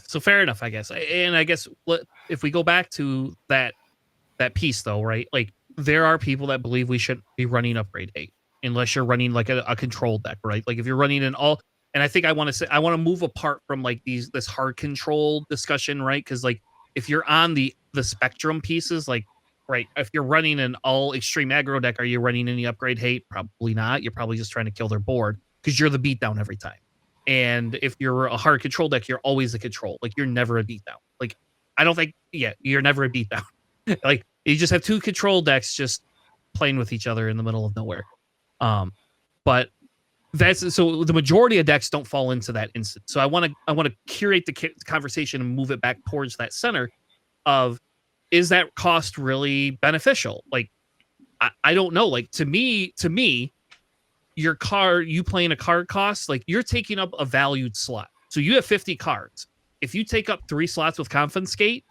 So fair enough, I guess. And I guess if we go back to that piece though, right? Like there are people that believe we shouldn't be running upgrade 8 unless you're running like a control deck, right? Like if you're running an all, and I think I want to move apart from like this hard control discussion, right? Because like if you're on the spectrum pieces, like right, if you're running an all extreme aggro deck, are you running any upgrade hate? Probably not. You're probably just trying to kill their board because you're the beatdown every time. And if you're a hard control deck, you're always a control. Like you're never a beatdown. Like I don't think, you're never a beatdown. Like you just have two control decks just playing with each other in the middle of nowhere. But that's so the majority of decks don't fall into that instant. So I want to curate the conversation and move it back towards that center of, is that cost really beneficial? Like I don't know. Like to me, you playing a card cost, like you're taking up a valued slot. So you have 50 cards. If you take up 3 slots with Confiscate,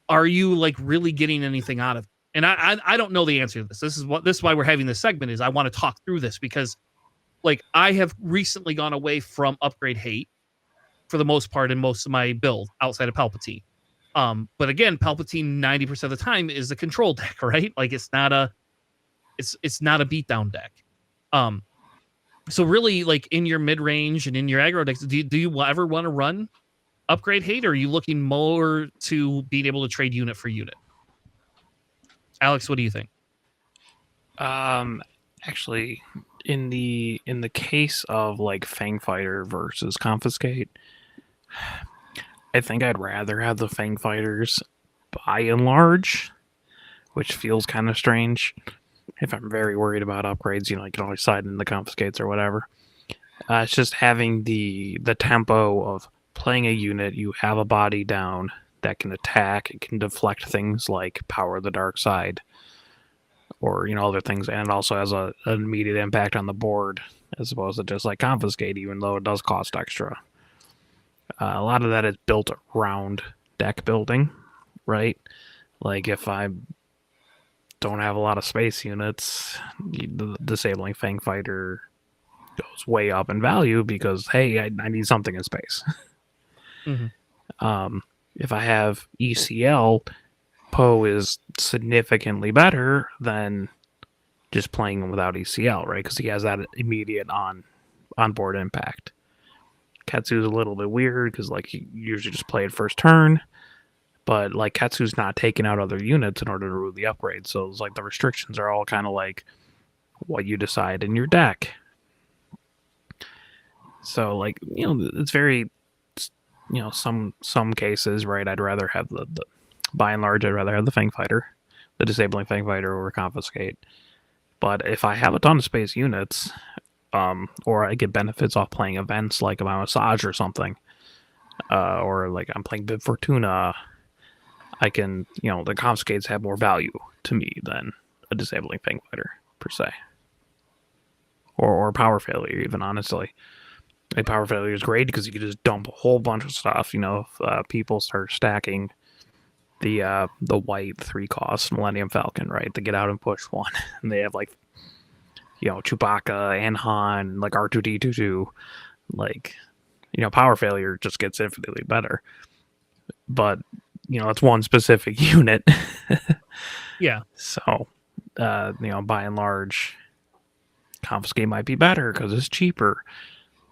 are you like really getting anything out of it? And I don't know the answer to this. This is why we're having this segment, is I want to talk through this, because like I have recently gone away from upgrade hate for the most part in most of my build outside of Palpatine. But again, Palpatine 90% of the time is a control deck, right? Like it's not a beatdown deck. So really, like in your mid range and in your aggro decks, do you ever want to run upgrade hate, or are you looking more to being able to trade unit for unit? Alex, what do you think? Actually, in the case of like Fang Fighter versus Confiscate, I think I'd rather have the Fang Fighters by and large, which feels kind of strange. If I'm very worried about upgrades, you know, I can always side in the Confiscates or whatever. It's just having the tempo of playing a unit. You have a body down that can attack, it can deflect things like Power of the Dark Side, or, you know, other things, and it also has an immediate impact on the board, as opposed to just like Confiscate, even though it does cost extra. A lot of that is built around deck building, right? Like if I don't have a lot of space units, the disabling Fang Fighter goes way up in value because, hey, I need something in space. Mm-hmm. If I have ECL, Poe is significantly better than just playing him without ECL, right? Because he has that immediate on-board impact. Katsu's a little bit weird because, like, you usually just play it first turn, but like Katsu's not taking out other units in order to rule the upgrade, so it's like the restrictions are all kind of like what you decide in your deck. So, like, you know, it's very, you know, some cases, right? I'd rather have by and large, I'd rather have the Fang Fighter, the disabling Fang Fighter, or Confiscate. But if I have a ton of space units, or I get benefits off playing events like my massage or something, or like I'm playing Bib Fortuna, I can, the confiscates have more value to me than a disabling Fang Fighter per se, or power failure even, honestly. A power failure is great because you can just dump a whole bunch of stuff. If people start stacking the white 3-cost Millennium Falcon, right, to get out and push one, and they have like Chewbacca and Han, like R2D22, like power failure just gets infinitely better. But it's one specific unit. Yeah. So by and large, confiscate might be better because it's cheaper.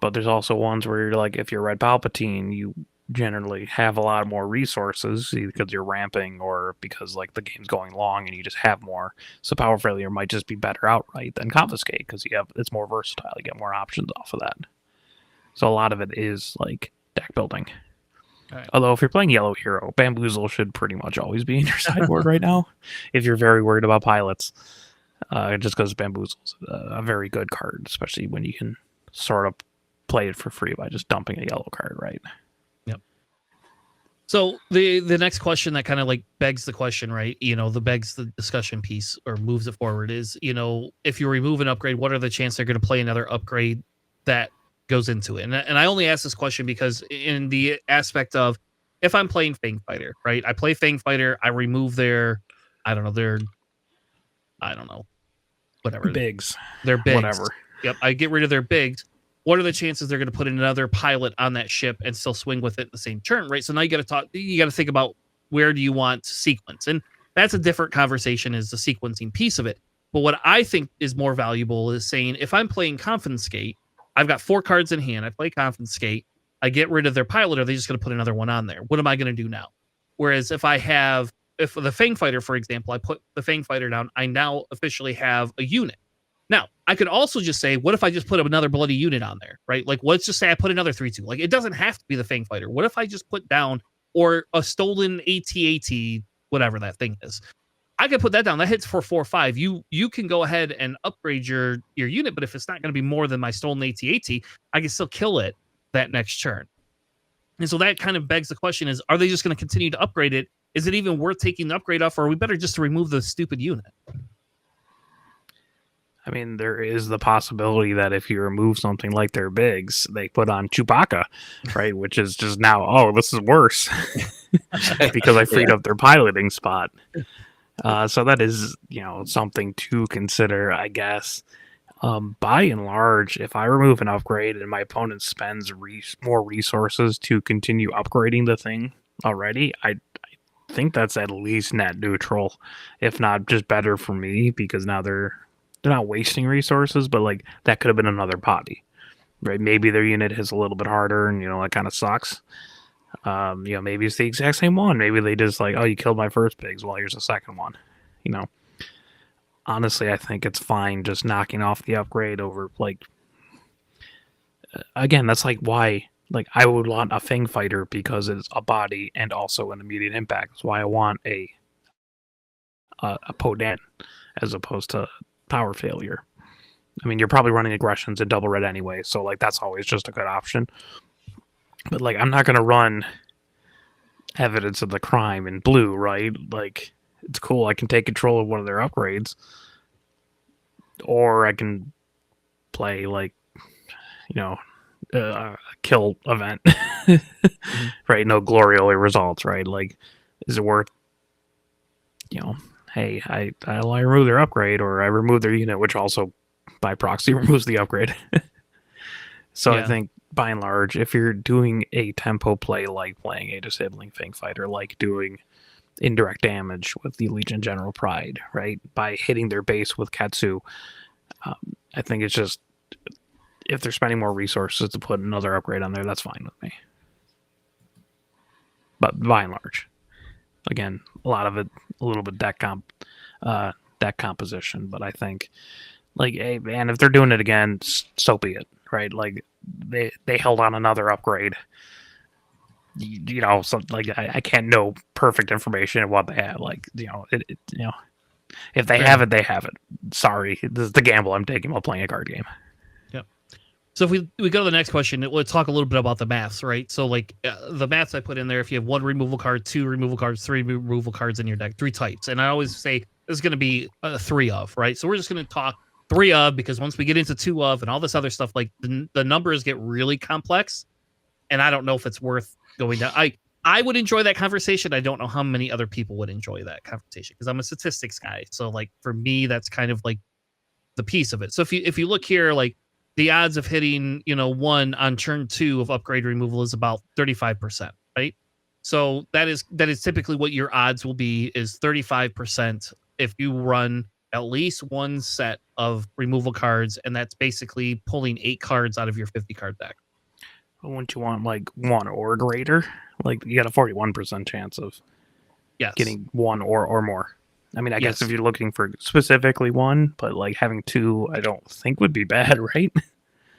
But there's also ones where you're like, if you're Red Palpatine, you generally have a lot more resources because you're ramping or because like the game's going long and you just have more. So power failure might just be better outright than confiscate because it's more versatile. You get more options off of that. So a lot of it is like deck building. Right. Although if you're playing Yellow Hero, Bamboozle should pretty much always be in your sideboard right now if you're very worried about pilots. Just because Bamboozle's a very good card, especially when you can sort of play it for free by just dumping a yellow card, right? Yep. So the next question that kind of like begs the question, right? Begs the discussion piece or moves it forward is, if you remove an upgrade, what are the chances they're going to play another upgrade that goes into it? And I only ask this question because in the aspect of if I'm playing Fang Fighter, right? I play Fang Fighter, I remove their whatever. Bigs. Their bigs. Whatever. Yep, I get rid of their bigs. What are the chances they're going to put another pilot on that ship and still swing with it the same turn, right? So now you got to think about where do you want to sequence? And that's a different conversation, is the sequencing piece of it. But what I think is more valuable is saying, if I'm playing Confiscate, I've got 4 cards in hand. I play Confiscate. I get rid of their pilot. Are they just going to put another one on there? What am I going to do now? Whereas if the Fang Fighter, for example, I put the Fang Fighter down, I now officially have a unit. Now, I could also just say, what if I just put another bloody unit on there, right? Like, let's just say I put another 3/2. Like, it doesn't have to be the Fang Fighter. What if I just put down, or a stolen AT-AT, whatever that thing is? I could put that down. That hits for 4/5. You can go ahead and upgrade your unit, but if it's not going to be more than my stolen AT-AT, I can still kill it that next turn. And so that kind of begs the question is, are they just going to continue to upgrade it? Is it even worth taking the upgrade off, or are we better just to remove the stupid unit? I mean, there is the possibility that if you remove something like their bigs, they put on Chewbacca, right? Which is just now, this is worse because I freed up their piloting spot. So that is, something to consider, I guess. By and large, if I remove an upgrade and my opponent spends more resources to continue upgrading the thing already, I think that's at least net neutral, if not just better for me, because now they're not wasting resources, but like that could have been another body, right? Maybe their unit is a little bit harder and that kind of sucks. Maybe it's the exact same one. Maybe they just like, oh, you killed my first pigs, well, here's a second one. Honestly, I think it's fine just knocking off the upgrade over, like, again, that's like why, like, I would want a Fang Fighter because it's a body and also an immediate impact. That's why I want a Podan as opposed to power failure. I mean, you're probably running aggressions in double red anyway, so like that's always just a good option. But like, I'm not gonna run evidence of the crime in blue, right? Like, it's cool. I can take control of one of their upgrades, or I can play like, a kill event, right? No gloriole results, right? Like, is it worth, hey, I remove their upgrade, or I remove their unit, which also by proxy removes the upgrade. So yeah. I think by and large, if you're doing a tempo play like playing a disabling Fang Fighter, like doing indirect damage with the Legion General Pride, right, by hitting their base with Katsu, I think it's just, if they're spending more resources to put another upgrade on there, that's fine with me. But by and large, again, a lot of it, a little bit deck composition, but I think, like, hey man, if they're doing it again, so be it, right? Like, they held on another upgrade. So like I can't know perfect information of what they had. Like, If they Fair have it, they have it. Sorry, this is the gamble I'm taking while playing a card game. So if we go to the next question, let's talk a little bit about the maths, right? So like the maths I put in there, if you have 1 removal card, 2 removal cards, 3 removal cards in your deck, 3 types, and I always say this is going to be 3 of, right? So we're just going to talk 3 of, because once we get into 2 of and all this other stuff, like the numbers get really complex, and I don't know if it's worth going down. I would enjoy that conversation. I don't know how many other people would enjoy that conversation because I'm a statistics guy. So like for me, that's kind of like the piece of it. So if you look here, like the odds of hitting, 1 on turn 2 of upgrade removal is about 35%, right? So that is typically what your odds will be, is 35% if you run at least 1 set of removal cards, and that's basically pulling 8 cards out of your 50 card deck. Wouldn't you want like 1 or greater? Like you got a 41% chance of getting 1 or more. I mean, I guess if you're looking for specifically 1, but like having 2, I don't think would be bad, right?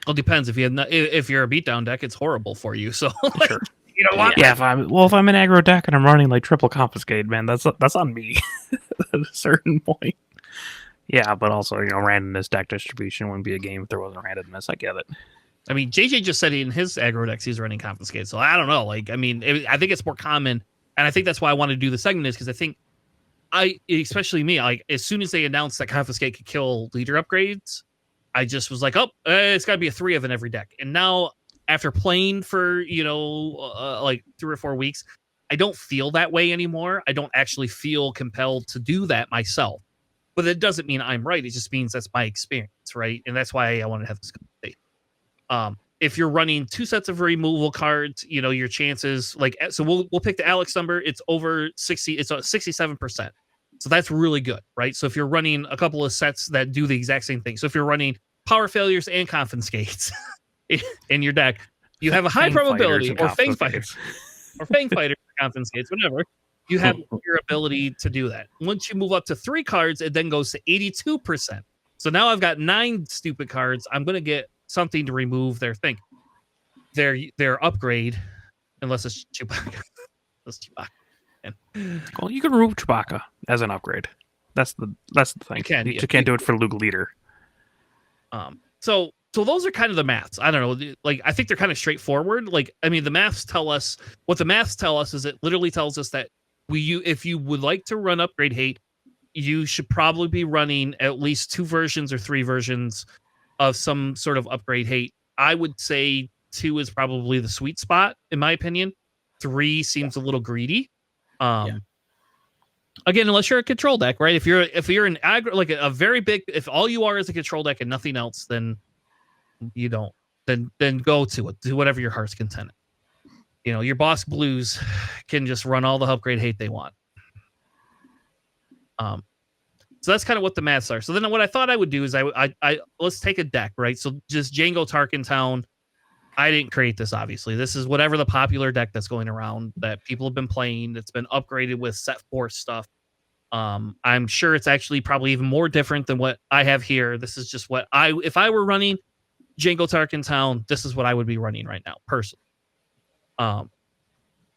Well, it depends. If you're a beatdown deck, it's horrible for you. So Sure. You don't want Yeah, if I'm an aggro deck and I'm running like triple confiscate, man, that's on me at a certain point. Yeah, but also, randomness deck distribution wouldn't be a game if there wasn't randomness. I get it. I mean, JJ just said in his aggro decks he's running confiscate. So I don't know. Like, I mean, I think it's more common, and I think that's why I want to do the segment, is because I think especially me, like as soon as they announced that confiscate could kill leader upgrades, I just was like, oh, it's got to be a 3 of in every deck. And now after playing for like 3 or 4 weeks, I don't feel that way anymore. I don't actually feel compelled to do that myself. But it doesn't mean I'm right. It just means that's my experience, right? And that's why I want to have this conversation. If you're running 2 sets of removal cards, your chances, like, so we'll pick the Alex number. It's over 60. It's 67%. So that's really good, right? So if you're running a couple of sets that do the exact same thing. So if you're running power failures and confiscates in your deck, you have a high probability, or Fang Fighters, or Fang Fighters, confiscates, whatever. You have your ability to do that. Once you move up to 3 cards, it then goes to 82%. So now I've got 9 stupid cards. I'm going to get something to remove their thing, their upgrade, unless it's Chewbacca. That's Chewbacca. Well, you can remove Chewbacca as an upgrade. That's the thing. You can't do it for Luke Leader. So those are kind of the maths. I don't know. Like, I think they're kind of straightforward. Like, I mean, the maths tell us what the maths tell us is it literally tells us that if you would like to run upgrade hate, you should probably be running at least 2 versions or 3 versions of some sort of upgrade hate. I would say 2 is probably the sweet spot, in my opinion. 3 seems a little greedy. Again, unless you're a control deck, right? If you're an aggro, like a very big, if all you are is a control deck and nothing else, then you don't. Then go to it. Do whatever your heart's content. Your boss blues can just run all the upgrade hate they want. So that's kind of what the maths are. So then what I thought I would do is I let's take a deck, right? So just Django Tarkentown. I didn't create this, obviously. This is whatever the popular deck that's going around that people have been playing. That's been upgraded with set force stuff. I'm sure it's actually probably even more different than what I have here. This is just what if I were running Django Tarkentown, this is what I would be running right now, personally.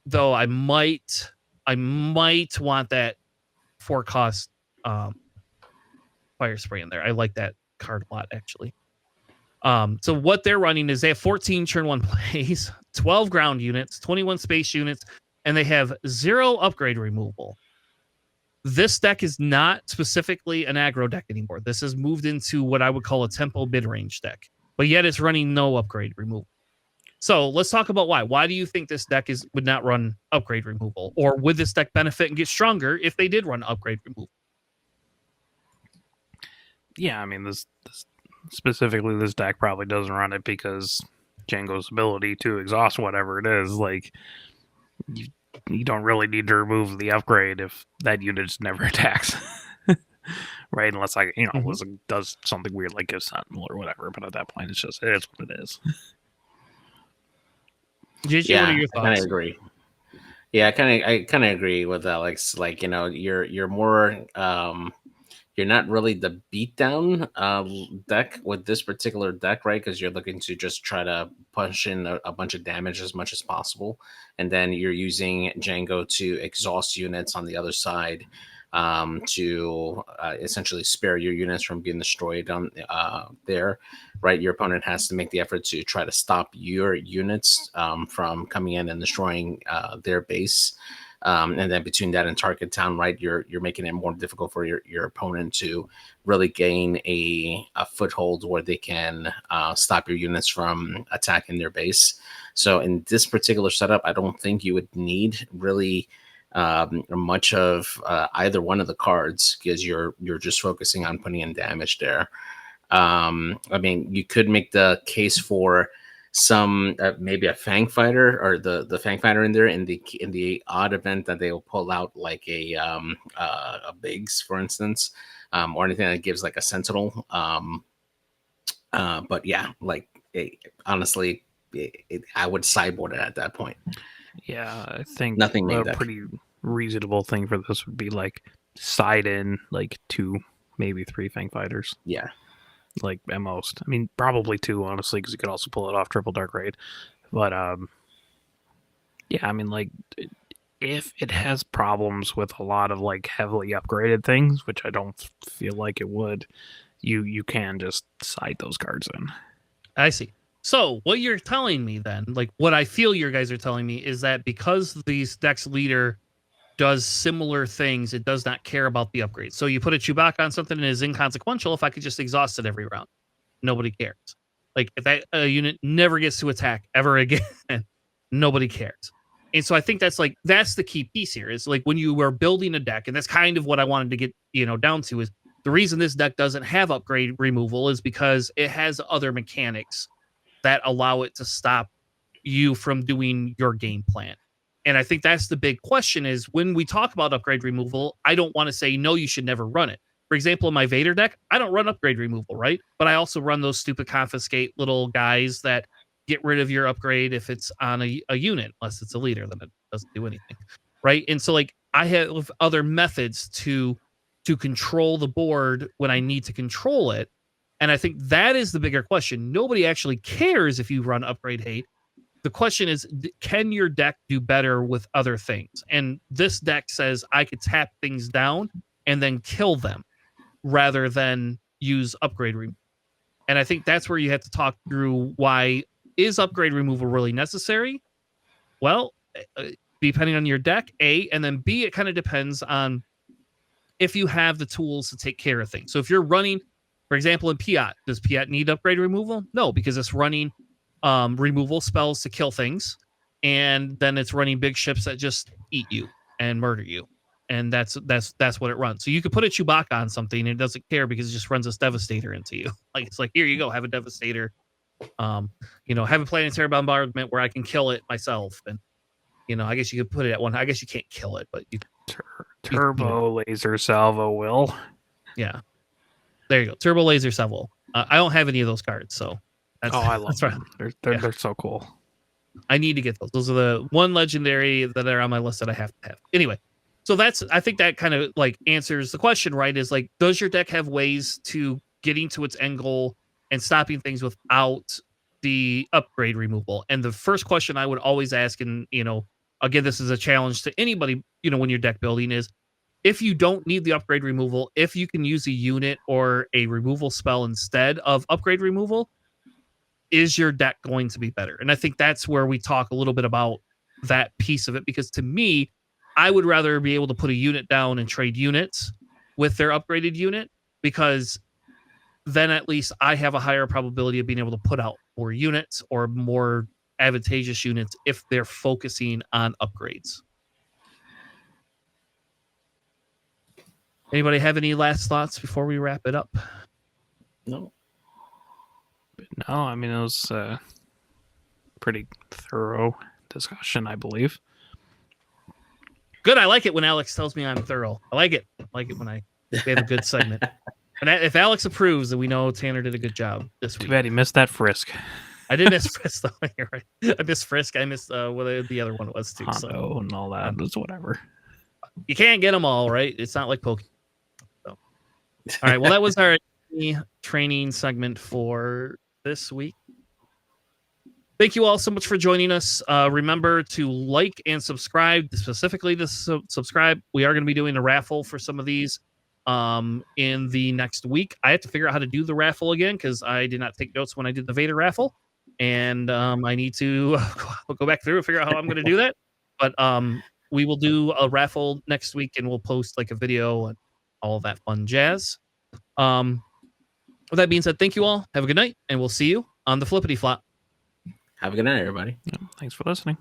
Though I might want that 4-cost fire spray in there. I like that card a lot, actually. So what they're running is they have 14 turn 1 plays, 12 ground units, 21 space units, and they have 0 upgrade removal. This deck is not specifically an aggro deck anymore. This has moved into what I would call a tempo mid-range deck, but yet it's running no upgrade removal. So let's talk about why. Why do you think this deck would not run upgrade removal? Or would this deck benefit and get stronger if they did run upgrade removal? Yeah, I mean, this specifically, this deck probably doesn't run it because Django's ability to exhaust whatever it is, like, you don't really need to remove the upgrade if that unit just never attacks. Right? Unless, like, does something weird like give Sentinel or whatever, but at that point, it is what it is. JJ, what are your thoughts? I kind of agree. Yeah, I kind of agree with Alex. Like, you're more you're not really the beatdown deck with this particular deck, right? Because you're looking to just try to punch in a bunch of damage as much as possible, and then you're using Django to exhaust units on the other side. to essentially spare your units from being destroyed on there, right? Your opponent has to make the effort to try to stop your units from coming in and destroying their base. And then between that and target town, right, you're making it more difficult for your opponent to really gain a foothold where they can stop your units from attacking their base. So in this particular setup, I don't think you would need really much of either one of the cards, because you're just focusing on putting in damage there. I mean, you could make the case for some maybe a Fang Fighter, or the Fang Fighter in there, in the odd event that they will pull out like a Biggs, for instance, or anything that gives like a Sentinel. But yeah, like honestly, I would sideboard it at that point. Yeah, I think Nothing a made that. pretty reasonable thing for this would be like side in like 2, maybe 3 Fang Fighters. Yeah. Like at most. I mean, probably 2, honestly, because you could also pull it off Triple Dark Raid. But yeah, I mean, like, if it has problems with a lot of like heavily upgraded things, which I don't feel like it would, you can just side those cards in. I see. So what you're telling me then, like what I feel you guys are telling me, is that because these deck's leader does similar things, it does not care about the upgrades. So you put a Chewbacca on something and it is inconsequential. If I could just exhaust it every round, nobody cares. Like if that unit never gets to attack ever again, nobody cares. And so I think that's the key piece here, is like when you were building a deck, and that's kind of what I wanted to get down to, is the reason this deck doesn't have upgrade removal is because it has other mechanics that allow it to stop you from doing your game plan. And I think that's the big question, is when we talk about upgrade removal, I don't want to say, no, you should never run it. For example, in my Vader deck, I don't run upgrade removal, right? But I also run those stupid confiscate little guys that get rid of your upgrade if it's on a unit, unless it's a leader, then it doesn't do anything, right? And so like I have other methods to control the board when I need to control it. And I think that is the bigger question. Nobody actually cares if you run upgrade hate. The question is, can your deck do better with other things? And this deck says I could tap things down and then kill them rather than use upgrade removal. And I think that's where you have to talk through, why is upgrade removal really necessary? Well, depending on your deck, A, and then B, it kind of depends on if you have the tools to take care of things. So if you're running, for example, in Piat, does Piat need upgrade removal? No, because it's running removal spells to kill things, and then it's running big ships that just eat you and murder you, and that's what it runs. So you could put a Chewbacca on something and it doesn't care, because it just runs this Devastator into you. Like it's like, here you go, have a Devastator. Have a planetary bombardment where I can kill it myself, and I guess you could put it at one. I guess you can't kill it, but you Turbo laser salvo will. Yeah, there you go. Turbo laser salvo. I don't have any of those cards, so I love them. They're so cool. I need to get those. Those are the one legendary that are on my list that I have to have. Anyway, so I think that kind of like answers the question, right? Is like, does your deck have ways to getting to its end goal and stopping things without the upgrade removal? And the first question I would always ask, and again, this is a challenge to anybody, when you're deck building, is if you don't need the upgrade removal, if you can use a unit or a removal spell instead of upgrade removal, is your deck going to be better? And I think that's where we talk a little bit about that piece of it, because to me, I would rather be able to put a unit down and trade units with their upgraded unit, because then at least I have a higher probability of being able to put out more units or more advantageous units if they're focusing on upgrades. Anybody have any last thoughts before we wrap it up? No. No, I mean, it was a pretty thorough discussion, I believe. Good. I like it when Alex tells me I'm thorough. I like it. I like it when we have a good segment. And if Alex approves, then we know Tanner did a good job this week. Too bad he missed that Frisk. I did miss Frisk, though. You're right. I missed Frisk. I missed what the other one was, too. Hondo and all that. It's whatever. You can't get them all, right? It's not like Pokemon. So. All right. Well, that was our training segment for this week. Thank you all so much for joining us. Remember to like and subscribe, specifically to subscribe. We are going to be doing a raffle for some of these in the next week. I have to figure out how to do the raffle again because I did not take notes when I did the Vader raffle. And I need to go back through and figure out how I'm going to do that. But we will do a raffle next week and we'll post like a video and all that fun jazz. With that being said, thank you all. Have a good night, and we'll see you on the flippity flop. Have a good night, everybody. Yeah, thanks for listening.